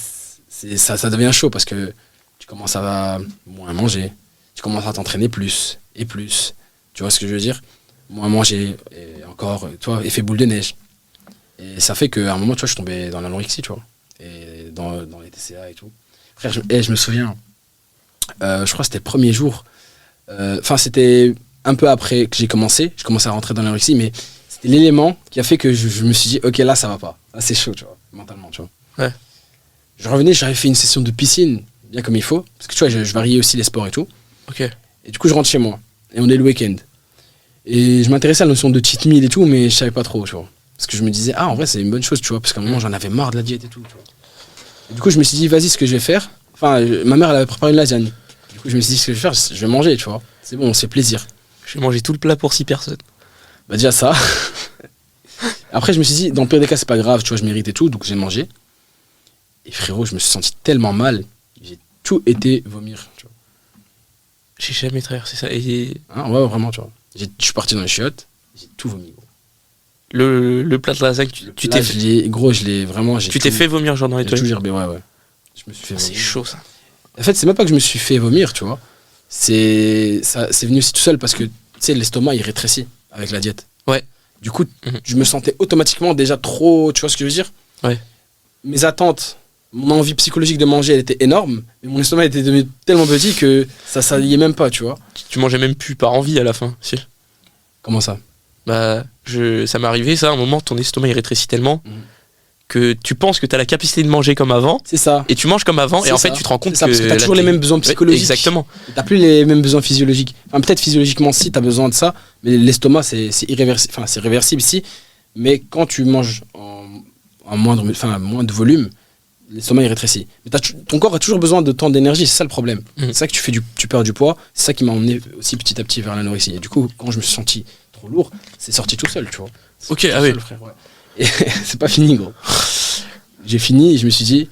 ça devient chaud parce que tu commences à moins manger, tu commences à t'entraîner plus et plus. Tu vois ce que je veux dire? Moins manger, et encore, tu vois, effet boule de neige. Et ça fait qu'à un moment, tu vois, je suis tombé dans l'anorexie, tu vois. Et dans les TCA et tout. Frère, je me souviens, je crois que c'était le premier jour. Enfin, c'était un peu après que j'ai commencé. Je commençais à rentrer dans l'anorexie, mais c'était l'élément qui a fait que je me suis dit, ok, là, ça va pas. Là, c'est chaud, tu vois, mentalement, tu vois. Ouais. Je revenais, j'avais fait une session de piscine, bien comme il faut. Parce que tu vois, je variais aussi les sports et tout. Ok. Et du coup, je rentre chez moi. Et on est le week-end. Et je m'intéressais à la notion de cheat meal et tout, mais je savais pas trop, tu vois. Parce que je me disais, ah, en vrai, c'est une bonne chose, tu vois. Parce qu'à un moment, j'en avais marre de la diète et tout, tu vois. Et du coup, je me suis dit, vas-y, ce que je vais faire. Enfin, ma mère, elle avait préparé une lasagne. Du coup, je me suis dit, ce que je vais faire, je vais manger, tu vois. C'est bon, c'est plaisir. J'ai mangé tout le plat pour 6 personnes. Bah, déjà ça. Après, je me suis dit, dans le pire des cas, c'est pas grave, tu vois, je mérite et tout, donc j'ai mangé. Et frérot, je me suis senti tellement mal. J'ai tout été vomir, tu vois. J'ai jamais traversé ça. Et Hein, ouais, vraiment, tu vois. Je suis parti dans les chiottes, j'ai tout vomi, gros. le plat de lasagne, tu Là, t'es fait, je l'ai vraiment. tu t'es fait vomir genre dans les J'ai tout toilettes. gerbé, ouais, ouais. Je me suis fait Ah, c'est vomir. chaud ça. En fait, c'est même pas que je me suis fait vomir, tu vois. C'est venu aussi tout seul parce que, tu sais, l'estomac, il rétrécit avec la diète. Ouais. Du coup, Mhm. je me sentais automatiquement déjà trop, tu vois ce que je veux dire? Ouais. Mes attentes, mon envie psychologique de manger, elle était énorme, mais mon estomac était devenu tellement petit que ça y est même pas, tu vois. Tu mangeais même plus par envie à la fin. Si. Comment ça? Bah, ça m'est arrivé ça, à un moment, ton estomac il rétrécit tellement Mhm. que tu penses que tu as la capacité de manger comme avant, C'est ça. et tu manges comme avant, et C'est en fait ça. tu te rends compte C'est ça, que. parce que t'as là, toujours les mêmes besoins Ouais, psychologiques. exactement. T'as plus les mêmes besoins physiologiques. Enfin, peut-être physiologiquement, si, t'as besoin de ça, mais l'estomac, c'est irréversible. Enfin, c'est réversible, si. Mais quand tu manges en moins de volume, l'estomac, il rétrécit. Mais ton corps a toujours besoin de tant d'énergie, c'est ça le problème. Mhm. C'est ça que tu perds du poids, c'est ça qui m'a emmené aussi petit à petit vers l'anorexie. Et du coup, quand je me suis senti trop lourd, c'est sorti tout seul, tu vois. C'est Ok, sorti ah tout oui. seul, frère, ouais. Et c'est pas fini, gros. J'ai fini et je me suis dit,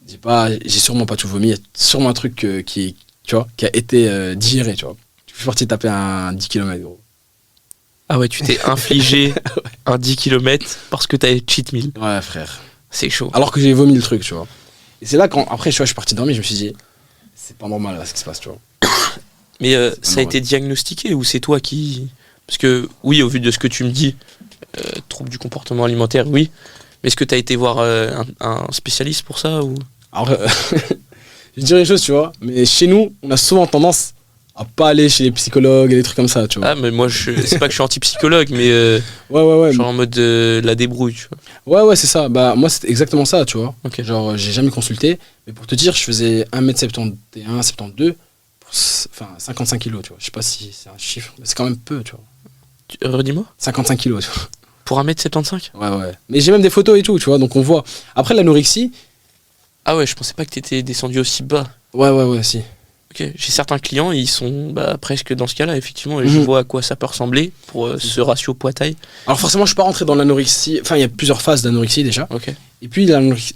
j'ai sûrement pas tout vomi, il y a sûrement un truc tu vois, qui a été digéré, tu vois. Je suis parti taper un 10 km, gros. Ah ouais, tu t'es infligé un 10 km parce que t'avais cheat meal. Ouais, frère. C'est chaud. Alors que j'ai vomi le truc, tu vois. Et c'est là quand, après, tu vois, je suis parti dormir, je me suis dit, c'est pas normal là ce qui se passe, tu vois. Mais C'est ça a pas été diagnostiqué ou c'est toi qui. Parce que, oui, au vu de ce que tu me dis, trouble du comportement alimentaire, oui. Mais est-ce que tu as été voir un spécialiste pour ça ou... Alors, je dirais une chose, tu vois, mais chez nous, on a souvent tendance à pas aller chez les psychologues et des trucs comme ça, tu vois. Ah, mais moi, c'est pas que je suis anti-psychologue, mais Ouais. genre en mode la débrouille, tu vois. Ouais, c'est ça. Bah, moi, c'était exactement ça, tu vois. Ok. Genre, j'ai jamais consulté, mais pour te dire, je faisais 1m71, 72 pour 55 kilos, tu vois. Je sais pas si c'est un chiffre, mais c'est quand même peu, tu vois. Redis-moi. 55 kilos, tu vois. Pour 1m75. Ouais. Mais j'ai même des photos et tout, tu vois, donc on voit. Après, l'anorexie, Ah ouais, je pensais pas que t'étais descendu aussi bas. ouais, si. Ok, j'ai certains clients, ils sont presque dans ce cas-là, effectivement, et je vois à quoi ça peut ressembler pour ce ratio poids-taille. Alors, forcément, je suis pas rentré dans l'anorexie. Enfin, il y a plusieurs phases d'anorexie déjà. Ok. Et puis,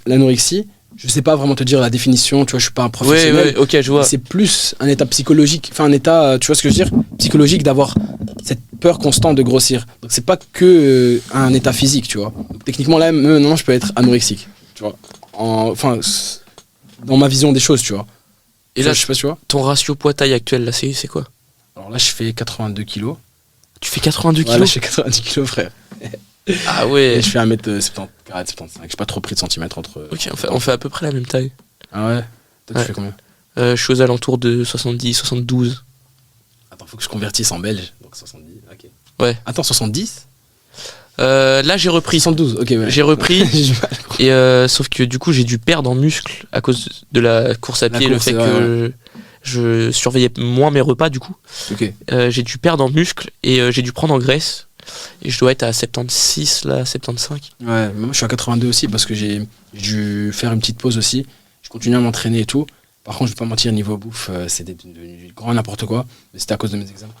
l'anorexie, je sais pas vraiment te dire la définition, tu vois, je suis pas un professionnel. Ouais, ok, je vois. C'est plus un état psychologique, enfin un état, tu vois ce que je veux dire, psychologique d'avoir cette peur constante de grossir. Donc c'est pas que un état physique, tu vois. Donc, techniquement là, maintenant je peux être anorexique, tu vois. Enfin, dans ma vision des choses, tu vois. Et là, je sais pas, tu vois. ton ratio poids-taille actuel, là, c'est quoi? Alors là, je fais 82 kilos. Tu fais 82 Ouais, kilos? là, je fais 90 kilos, frère. Ah ouais. Et je fais 1m74, 75. J'ai pas trop pris de centimètres entre. Ok, on fait à peu près la même taille. Ah ouais. Toi, Ouais. tu fais combien? Je suis aux alentours de 70, 72. Attends, faut que je convertisse en belge. Donc 70, ok. Ouais. Attends, 70? Là, j'ai repris. 72, ok, ouais. J'ai repris. J'ai du mal. Et sauf que du coup, j'ai dû perdre en muscle à cause de la course à La pied, le course, fait ouais, que je surveillais moins mes repas, du coup. Ok. J'ai dû perdre en muscle et j'ai dû prendre en graisse. Et je dois être à 76, là, 75. Ouais, moi je suis à 82 aussi parce que j'ai dû faire une petite pause aussi. Je continue à m'entraîner et tout. Par contre, je vais pas mentir, niveau bouffe, c'est devenu du grand n'importe quoi. Mais c'était à cause de mes examens.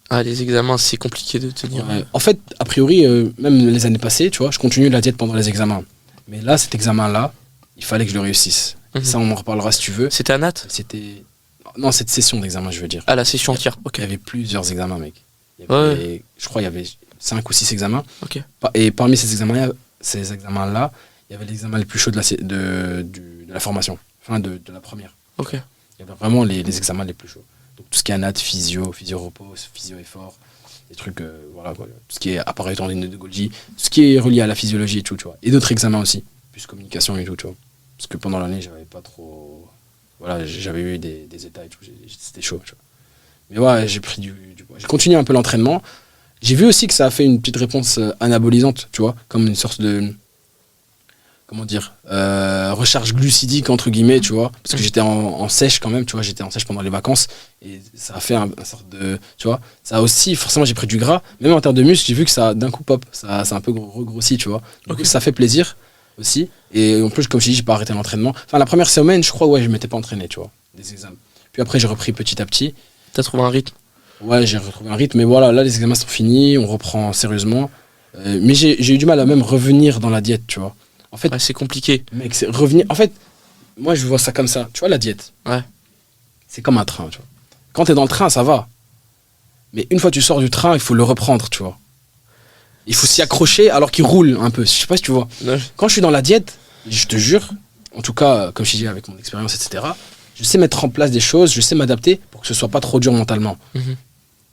Ah, les examens, c'est compliqué de tenir. Ouais. En fait, a priori, même les années passées, tu vois, je continue la diète pendant les examens. Mais là, cet examen-là, il fallait que je le réussisse. Mhm. Ça, on en reparlera si tu veux. C'était à Nat? C'était. Non, cette session d'examen, je veux dire. Ah, la session entière, ok. Il y avait plusieurs examens, mec. Il y avait, je crois qu'il y avait 5 ou 6 examens. Ok. Et parmi ces examens-là, il y avait l'examen le plus chaud de la formation. Enfin, de la première. Ok. Il y avait vraiment les examens les plus chauds. Donc tout ce qui est anat, physio repos, physio effort, des trucs, voilà quoi. Tout ce qui est appareil tendineux de Golgi, tout ce qui est relié à la physiologie et tout, tu vois. Et d'autres examens aussi, plus communication et tout, tu vois. Parce que pendant l'année, j'avais pas trop. Voilà, j'avais eu des états et tout, c'était chaud, tu vois. Mais ouais, j'ai pris du poids. J'ai continué un peu l'entraînement. J'ai vu aussi que ça a fait une petite réponse anabolisante, tu vois, comme une sorte de. Comment dire, recharge glucidique entre guillemets, tu vois, parce que j'étais en sèche quand même, tu vois, j'étais en sèche pendant les vacances et ça a fait un sorte de, tu vois, ça a aussi, forcément j'ai pris du gras, même en termes de muscle, j'ai vu que ça d'un coup pop, ça a un peu regrossi, tu vois, donc ça fait plaisir aussi, et en plus comme je t'ai dit, j'ai pas arrêté l'entraînement, enfin la première semaine je crois, ouais, je m'étais pas entraîné, tu vois, des examens, puis après j'ai repris petit à petit. T'as trouvé un rythme? Ouais, j'ai retrouvé un rythme, mais voilà, là les examens sont finis, on reprend sérieusement, mais j'ai eu du mal à même revenir dans la diète, tu vois. En fait, Ouais, c'est compliqué. mec, c'est revenir. En fait, moi, je vois ça comme ça. Tu vois, la diète. Ouais. C'est comme un train, tu vois. Quand t'es dans le train, ça va. Mais une fois que tu sors du train, il faut le reprendre, tu vois. Il faut s'y accrocher alors qu'il roule un peu. Je sais pas si tu vois. Ouais. Quand je suis dans la diète, je te jure, en tout cas, comme je t'ai dit, avec mon expérience, etc., je sais mettre en place des choses, je sais m'adapter pour que ce soit pas trop dur mentalement. Mhm.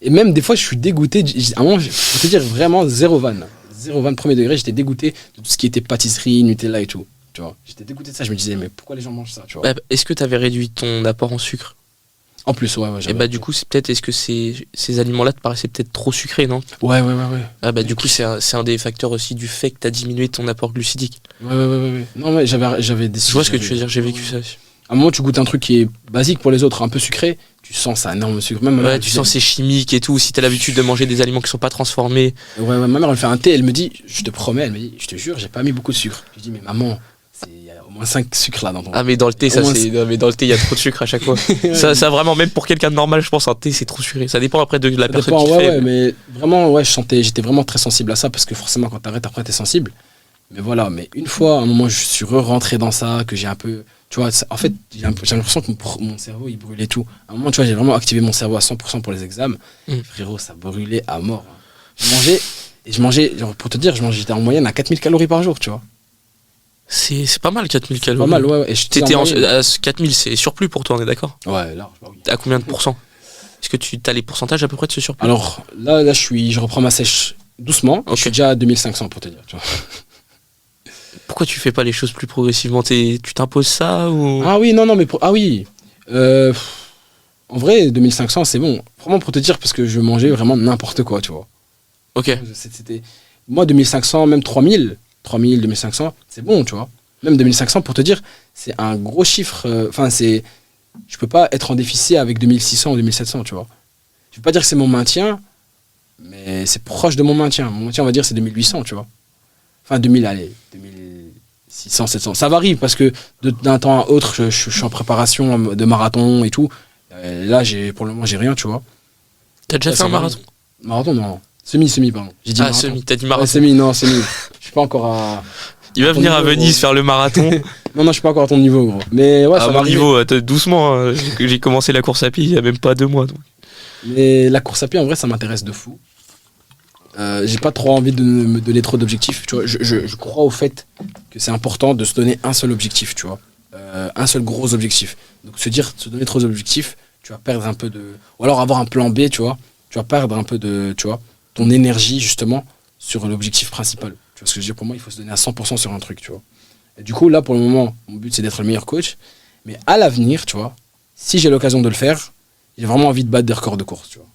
Et même des fois, je suis dégoûté. À un moment, faut te dire vraiment zéro vanne. Zéro vanne premier degré, j'étais dégoûté de tout ce qui était pâtisserie, Nutella et tout. Tu vois, j'étais dégoûté de ça. Je me disais, mais pourquoi les gens mangent ça, tu vois. Est-ce que t'avais réduit ton apport en sucre? En plus, ouais, Et j'avais. du coup, est-ce que ces aliments-là te paraissaient peut-être trop sucrés, non? Ouais. Ah du coup, c'est un des facteurs aussi du fait que t'as diminué ton apport glucidique. Ouais. Non, mais j'avais des. Je vois ce que tu veux dire, j'ai vécu ça aussi. À un moment, tu goûtes un truc qui est basique pour les autres, un peu sucré, tu sens ça énorme sucre. Même ma mère, Ouais, elle tu disait- sens c'est chimique et tout. Si t'as l'habitude de manger des aliments qui sont pas transformés. Ouais, ma mère, elle fait un thé, elle me dit, je te promets, elle me dit, je te jure, j'ai pas mis beaucoup de sucre. Je dis, mais maman, il y a au moins 5 sucres là dans ton. Ah mais dans le thé, Au moins, non, mais dans le thé, il y a trop de sucre à chaque fois. ça vraiment, même pour quelqu'un de normal, je pense un thé c'est trop sucré. Ça dépend après de la Ça personne dépend, qui le ouais, fait. ouais, mais vraiment, ouais, j'étais vraiment très sensible à ça parce que forcément, quand t'arrêtes, après, t'es sensible. Mais voilà, mais une fois, à un moment, je suis rentré dans ça, que j'ai un peu. Tu vois, en fait, j'ai l'impression que mon cerveau, il brûlait tout. À un moment, tu vois, j'ai vraiment activé mon cerveau à 100% pour les examens. Frérot, ça brûlait à mort. Je mangeais, genre, pour te dire, j'étais en moyenne à 4000 calories par jour, tu vois. C'est pas mal 4000 calories. Pas mal, ouais. Et T'étais à 4000, c'est surplus pour toi, on est d'accord? Ouais, large, bah oui. À combien de pourcents? Est-ce que tu as les pourcentages à peu près de ce surplus? Alors, là, je reprends ma sèche doucement. Ok. Je suis déjà à 2500 pour te dire, tu vois. Pourquoi tu fais pas les choses plus progressivement? Tu t'imposes ça ou? Ah oui, non, mais ah oui. En vrai, 2500, c'est bon. Vraiment pour te dire, parce que je mangeais vraiment n'importe quoi, tu vois. Ok. C'était... Moi, 2500, même 3000, 2500, c'est bon, tu vois. Même 2500, pour te dire, c'est un gros chiffre. Enfin, c'est... Je peux pas être en déficit avec 2600 ou 2700, tu vois. Je veux pas dire que c'est mon maintien, mais c'est proche de mon maintien. Mon maintien, on va dire, c'est 2800, tu vois. Enfin, 2000, allez, 2600, 700. Ça varie, parce que d'un temps à autre, je suis en préparation de marathon et tout. Là, pour le moment, j'ai rien, tu vois. T'as déjà Là, fait un ça marathon? Marathon, non. Semi, pardon. J'ai dit marathon. Semi, t'as dit Ouais, marathon. semi, non, semi. Je suis pas encore à... Il va venir à Venise faire le marathon. Non, je suis pas encore à ton niveau, gros. Mais ouais, À ça va mon arriver. niveau, doucement. J'ai commencé la course à pied il y a même pas 2 mois. Donc. Mais la course à pied, en vrai, ça m'intéresse de fou. J'ai pas trop envie de me donner trop d'objectifs. Tu vois, je crois au fait que c'est important de se donner un seul objectif, tu vois. Un seul gros objectif. Donc se donner trop d'objectifs, tu vas perdre un peu de... Ou alors avoir un plan B, tu vois. Tu vas perdre un peu de, tu vois, ton énergie, justement, sur l'objectif principal. Tu vois ce que je veux dire? Pour moi, il faut se donner à 100% sur un truc, tu vois. Et du coup, là, pour le moment, mon but, c'est d'être le meilleur coach. Mais à l'avenir, tu vois, si j'ai l'occasion de le faire, j'ai vraiment envie de battre des records de course, tu vois.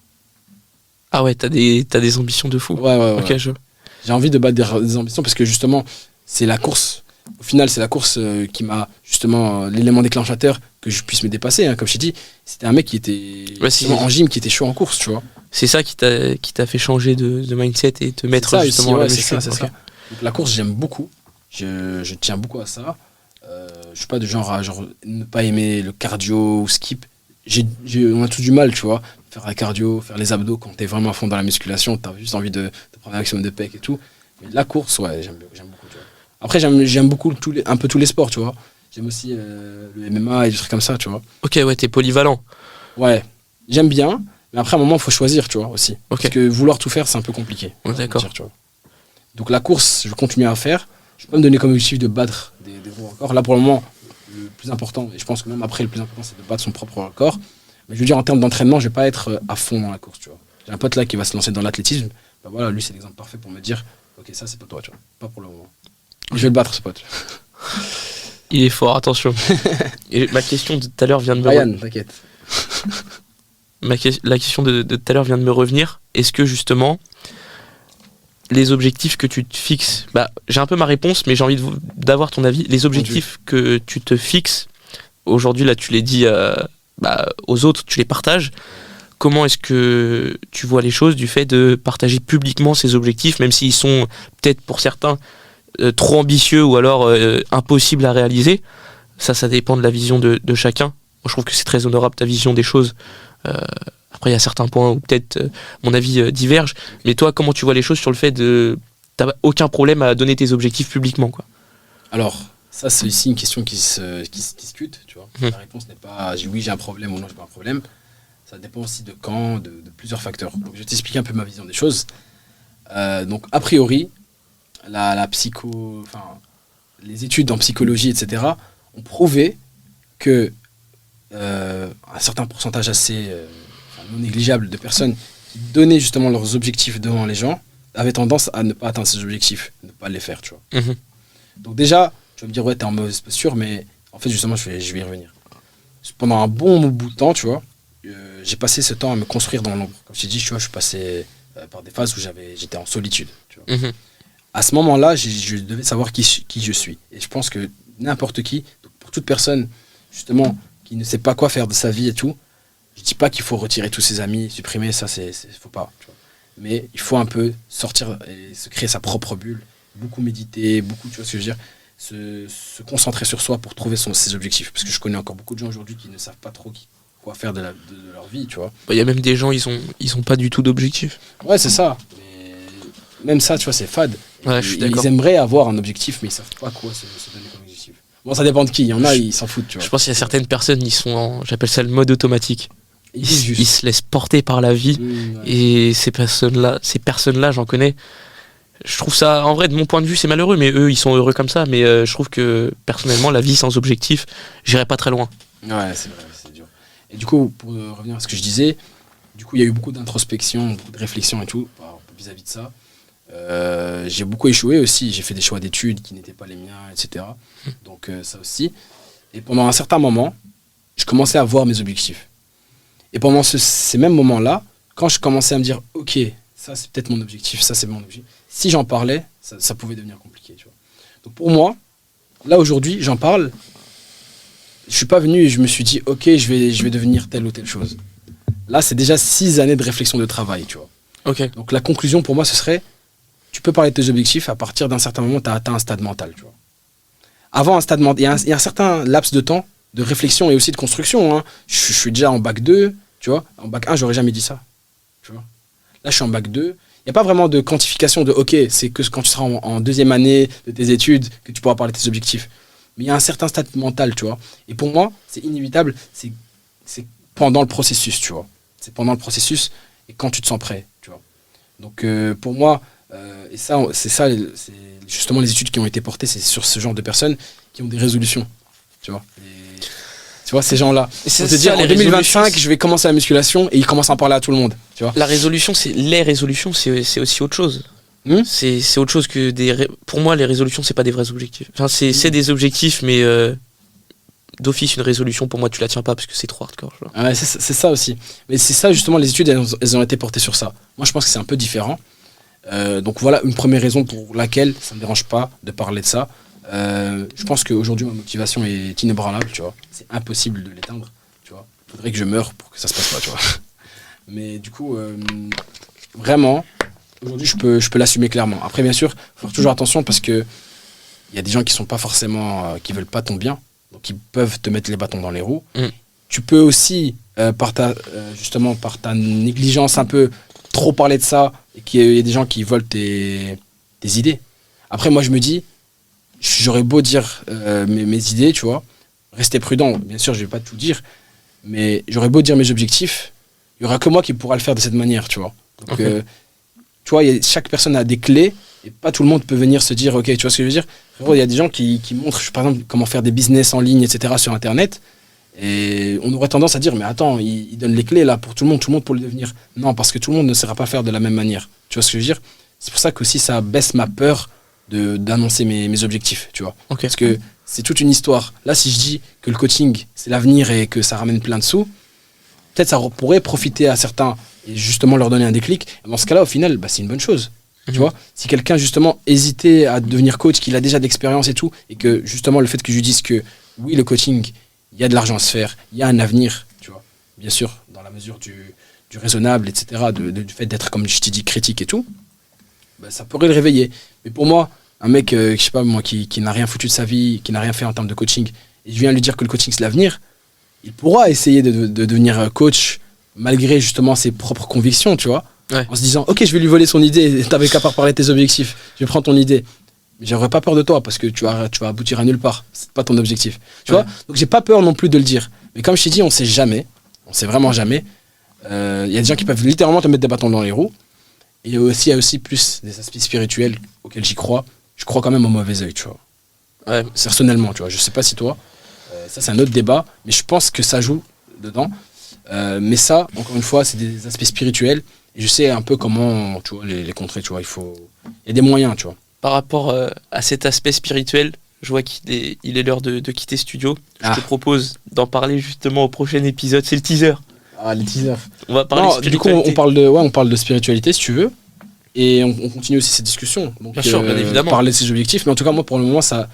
Ah ouais, t'as des ambitions de fou. Ouais. Ok, J'ai envie de battre des ambitions parce que justement, c'est la course. Au final, c'est la course qui m'a justement l'élément déclenchateur que je puisse me dépasser. Hein. Comme je t'ai dit, c'était un mec qui était en gym, qui était chaud en course, tu vois. C'est ça qui t'a fait changer de mindset et te mettre ça, justement aussi, à la c'est muscu. ça. Donc, la course, j'aime beaucoup. Je tiens beaucoup à ça. Je suis pas du genre à ne pas aimer le cardio ou skip. On a tout du mal, tu vois. Faire la cardio, faire les abdos quand t'es vraiment à fond dans la musculation, t'as juste envie de prendre un maximum de pecs et tout. Mais la course, ouais, j'aime beaucoup, tu vois. Après, j'aime beaucoup un peu tous les sports, tu vois. J'aime aussi le MMA et des trucs comme ça, tu vois. Ok, ouais, t'es polyvalent. Ouais, j'aime bien, mais après, à un moment, il faut choisir, tu vois, aussi. Ok. Parce que vouloir tout faire, c'est un peu compliqué. D'accord. Tu vois. Donc la course, je continue à faire. Je peux me donner comme objectif de battre des gros records. Là, pour le moment, le plus important, et je pense que même après, le plus important, c'est de battre son propre record. Mais je veux dire, en termes d'entraînement, je vais pas être à fond dans la course, tu vois. J'ai un pote là qui va se lancer dans l'athlétisme. Bah voilà, lui, c'est l'exemple parfait pour me dire, ok, ça, c'est pas toi, tu vois. Pas pour le moment. Je vais le battre, ce pote. Il est fort, attention. Et ma question de tout à l'heure vient de me Ryan, t'inquiète. La question de tout à l'heure vient de me revenir. Est-ce que justement, les objectifs que tu te fixes, j'ai un peu ma réponse, mais j'ai envie d'avoir ton avis. Les objectifs que tu te fixes, aujourd'hui, là, tu les dis aux autres, tu les partages. Comment est-ce que tu vois les choses du fait de partager publiquement ces objectifs, même s'ils sont peut-être pour certains trop ambitieux ou alors impossibles à réaliser? Ça dépend de la vision de chacun. Moi, je trouve que c'est très honorable ta vision des choses. Après, il y a certains points où peut-être mon avis diverge. Mais toi, comment tu vois les choses sur le fait de... T'as aucun problème à donner tes objectifs publiquement, quoi? Alors, ça, c'est ici une question qui se discute, tu vois. La réponse n'est pas oui, j'ai un problème ou non, j'ai pas un problème. Ça dépend aussi de de plusieurs facteurs. Donc, je vais t'expliquer un peu ma vision des choses. Donc, a priori, les études en psychologie, etc., ont prouvé que un certain pourcentage assez non négligeable de personnes qui donnaient justement leurs objectifs devant les gens avaient tendance à ne pas atteindre ces objectifs, ne pas les faire, tu vois. Donc déjà, tu vas me dire, ouais, t'es en mauvaise posture, mais en fait, justement, je vais y revenir. Pendant un bon bout de temps, tu vois, j'ai passé ce temps à me construire dans l'ombre. Comme je t'ai dit, tu vois, je suis passé par des phases où j'étais en solitude, tu vois. À ce moment-là, je devais savoir qui je suis. Et je pense que n'importe qui, pour toute personne, justement, qui ne sait pas quoi faire de sa vie et tout, je dis pas qu'il faut retirer tous ses amis, supprimer, ça, faut pas, tu vois. Mais il faut un peu sortir et se créer sa propre bulle, beaucoup méditer, beaucoup, tu vois ce que je veux dire, se concentrer sur soi pour trouver ses objectifs. Parce que je connais encore beaucoup de gens aujourd'hui qui ne savent pas trop quoi faire de leur vie, tu vois. Il y a même des gens, ils ont pas du tout d'objectif. Ouais, c'est ça. Mais même ça, tu vois, c'est fade. Ouais, je suis d'accord. Ils aimeraient avoir un objectif, mais ils savent pas quoi se donner comme objectif. Bon, ça dépend de qui. Il y en a, ils s'en foutent, tu vois. Je pense qu'il y a certaines personnes, ils sont j'appelle ça le mode automatique. Ils se laissent porter par la vie. Ouais. Et ces personnes-là, j'en connais. Je trouve ça, en vrai, de mon point de vue, c'est malheureux, mais eux, ils sont heureux comme ça. Mais je trouve que, personnellement, la vie sans objectif, j'irai pas très loin. Ouais, c'est vrai, c'est dur. Et du coup, pour revenir à ce que je disais, du coup, il y a eu beaucoup d'introspection, beaucoup de réflexion et tout, vis-à-vis de ça. J'ai beaucoup échoué aussi. J'ai fait des choix d'études qui n'étaient pas les miens, etc. Donc, ça aussi. Et pendant un certain moment, je commençais à voir mes objectifs. Et pendant ces mêmes moments-là, quand je commençais à me dire, ok, ça c'est peut-être mon objectif, ça c'est mon objectif, si j'en parlais, ça pouvait devenir compliqué. Tu vois. Donc pour moi, là aujourd'hui, j'en parle, je suis pas venu et je me suis dit, ok, je vais devenir telle ou telle chose. Là, c'est déjà 6 années de réflexion de travail, tu vois. Ok. Donc la conclusion pour moi, ce serait, tu peux parler de tes objectifs à partir d'un certain moment, tu as atteint un stade mental, tu vois. Avant un stade mental, il y a un certain laps de temps de réflexion et aussi de construction. Hein. Je suis déjà en bac 2, tu vois. En bac 1, j'aurais jamais dit ça, tu vois. Là, je suis en bac 2. Il n'y a pas vraiment de quantification de, ok, c'est que quand tu seras en deuxième année de tes études que tu pourras parler de tes objectifs. Mais il y a un certain stade mental, tu vois. Et pour moi, c'est inévitable, c'est pendant le processus, tu vois. C'est pendant le processus et quand tu te sens prêt, tu vois. Donc pour moi, et ça, c'est justement les études qui ont été portées, c'est sur ce genre de personnes qui ont des résolutions, tu vois. Et, tu vois, ces gens-là. C'est te dire, en 2025, je vais commencer la musculation et ils commencent à en parler à tout le monde, tu vois. La résolution, les résolutions, c'est aussi autre chose. C'est autre chose que pour moi, les résolutions, c'est pas des vrais objectifs. Enfin, c'est des objectifs, mais d'office, une résolution, pour moi, tu la tiens pas parce que c'est trop hardcore. Ouais, c'est ça aussi. Mais c'est ça, justement, les études, elles ont été portées sur ça. Moi, je pense que c'est un peu différent. Donc voilà une première raison pour laquelle ça me dérange pas de parler de ça. Je pense qu'aujourd'hui, ma motivation est inébranlable, tu vois. C'est impossible de l'éteindre, tu vois. Il faudrait que je meure pour que ça se passe pas, tu vois. Mais du coup, vraiment, aujourd'hui, je peux l'assumer clairement. Après, bien sûr, il faut faire toujours attention parce que il y a des gens qui sont pas forcément, qui veulent pas ton bien. Donc ils peuvent te mettre les bâtons dans les roues. Tu peux aussi, justement par ta négligence un peu, trop parler de ça et qu'il y a des gens qui volent tes idées. Après, moi je me dis, j'aurais beau dire mes idées, tu vois, rester prudent, bien sûr je vais pas tout dire, mais j'aurais beau dire mes objectifs, il y aura que moi qui pourra le faire de cette manière, tu vois. Donc, tu vois, chaque personne a des clés et pas tout le monde peut venir se dire, ok, tu vois ce que je veux dire. Il y a des gens qui montrent, par exemple, comment faire des business en ligne, etc. sur Internet. Et on aurait tendance à dire, mais attends, il donne les clés là pour tout le monde pour le devenir. Non, parce que tout le monde ne saura pas faire de la même manière. Tu vois ce que je veux dire. C'est pour ça que aussi ça baisse ma peur d'annoncer mes objectifs, tu vois. Parce que c'est toute une histoire. Là, si je dis que le coaching, c'est l'avenir et que ça ramène plein de sous, peut-être ça pourrait profiter à certains et justement leur donner un déclic. Dans ce cas-là, au final, c'est une bonne chose. Tu vois, si quelqu'un justement hésitait à devenir coach, qu'il a déjà d'expérience et tout, et que justement le fait que je lui dise que oui, le coaching, il y a de l'argent à se faire, il y a un avenir, tu vois, bien sûr, dans la mesure du raisonnable, etc., du fait d'être, comme je t'ai dit, critique et tout, ça pourrait le réveiller. Mais pour moi, un mec, je sais pas moi, qui n'a rien foutu de sa vie, qui n'a rien fait en termes de coaching, et je viens lui dire que le coaching c'est l'avenir, il pourra essayer de devenir coach malgré justement ses propres convictions, tu vois. Ouais. En se disant, ok, je vais lui voler son idée, t'avais qu'à pas parler de tes objectifs, je vais prendre ton idée. Mais j'aurais pas peur de toi parce que tu vas aboutir à nulle part, c'est pas ton objectif. Tu vois. Donc j'ai pas peur non plus de le dire. Mais comme je t'ai dit, on sait vraiment jamais. Il y a des gens qui peuvent littéralement te mettre des bâtons dans les roues. Et il y a aussi plus des aspects spirituels auxquels j'y crois. Je crois quand même au mauvais œil, tu vois. Ouais. Personnellement, tu vois. Je sais pas si toi, ça c'est un autre débat, mais je pense que ça joue dedans. Mais ça, encore une fois, c'est des aspects spirituels. Et je sais un peu comment, tu vois, les contrer, tu vois, il y a des moyens, tu vois. Par rapport à cet aspect spirituel, je vois qu'il est l'heure de quitter studio. Je te propose d'en parler justement au prochain épisode, c'est le teaser. Ah, le teaser. On va parler de spiritualité. Du coup, on parle de spiritualité, si tu veux. Et on continue aussi cette discussion. Donc, bien sûr, bien évidemment. Parler de ses objectifs, mais en tout cas, moi, pour le moment, ça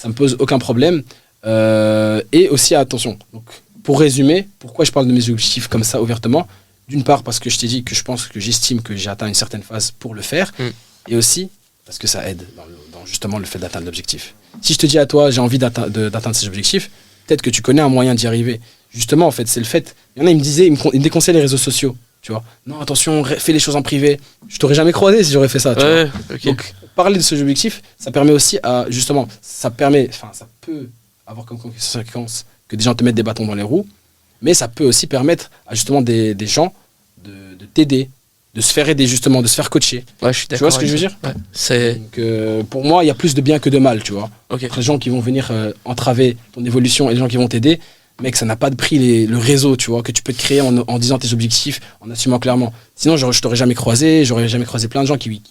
me pose aucun problème. Et aussi, attention, donc, pour résumer, pourquoi je parle de mes objectifs comme ça, ouvertement. D'une part, parce que je t'ai dit que j'estime que j'ai atteint une certaine phase pour le faire. Et aussi, parce que ça aide dans justement le fait d'atteindre l'objectif. Si je te dis à toi, j'ai envie d'atteindre ces objectifs, peut-être que tu connais un moyen d'y arriver. Justement, en fait, c'est le fait. Il y en a, ils me déconseillent les réseaux sociaux. Tu vois. Non, attention, fais les choses en privé. Je t'aurais jamais croisé si j'aurais fait ça. Tu vois. Okay. Donc, parler de ce objectif, ça permet aussi à, justement, ça peut avoir comme conséquence que des gens te mettent des bâtons dans les roues, mais ça peut aussi permettre à justement des gens de t'aider, de se faire aider justement, de se faire coacher. Ouais, je suis d'accord. Tu vois ce que je veux dire ? Ouais. Donc, pour moi, il y a plus de bien que de mal, tu vois. Okay. Les gens qui vont venir entraver ton évolution et les gens qui vont t'aider, mec, ça n'a pas de prix, le réseau, tu vois, que tu peux te créer en disant tes objectifs, en assumant clairement. Sinon, je t'aurais jamais croisé, j'aurais jamais croisé plein de gens qui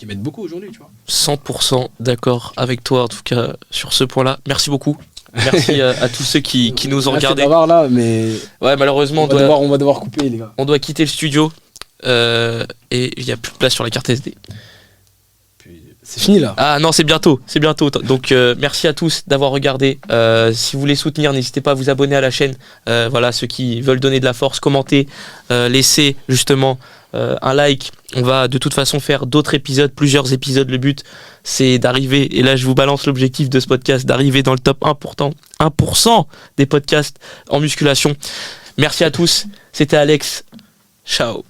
m'aident beaucoup aujourd'hui, tu vois. 100% d'accord avec toi, en tout cas, sur ce point-là. Merci beaucoup. Merci à tous ceux qui nous ont regardés. Là, mais ouais, malheureusement, on va devoir couper, les gars. On doit quitter le studio et il n'y a plus de place sur la carte SD. C'est fini là. Ah non, c'est bientôt. Donc merci à tous d'avoir regardé. Si vous voulez soutenir, n'hésitez pas à vous abonner à la chaîne. Voilà, ceux qui veulent donner de la force, commenter, laisser justement un like. On va de toute façon faire d'autres épisodes, plusieurs épisodes. Le but, c'est d'arriver, et là je vous balance l'objectif de ce podcast, d'arriver dans le top 1% des podcasts en musculation. Merci à tous. C'était Alex. Ciao.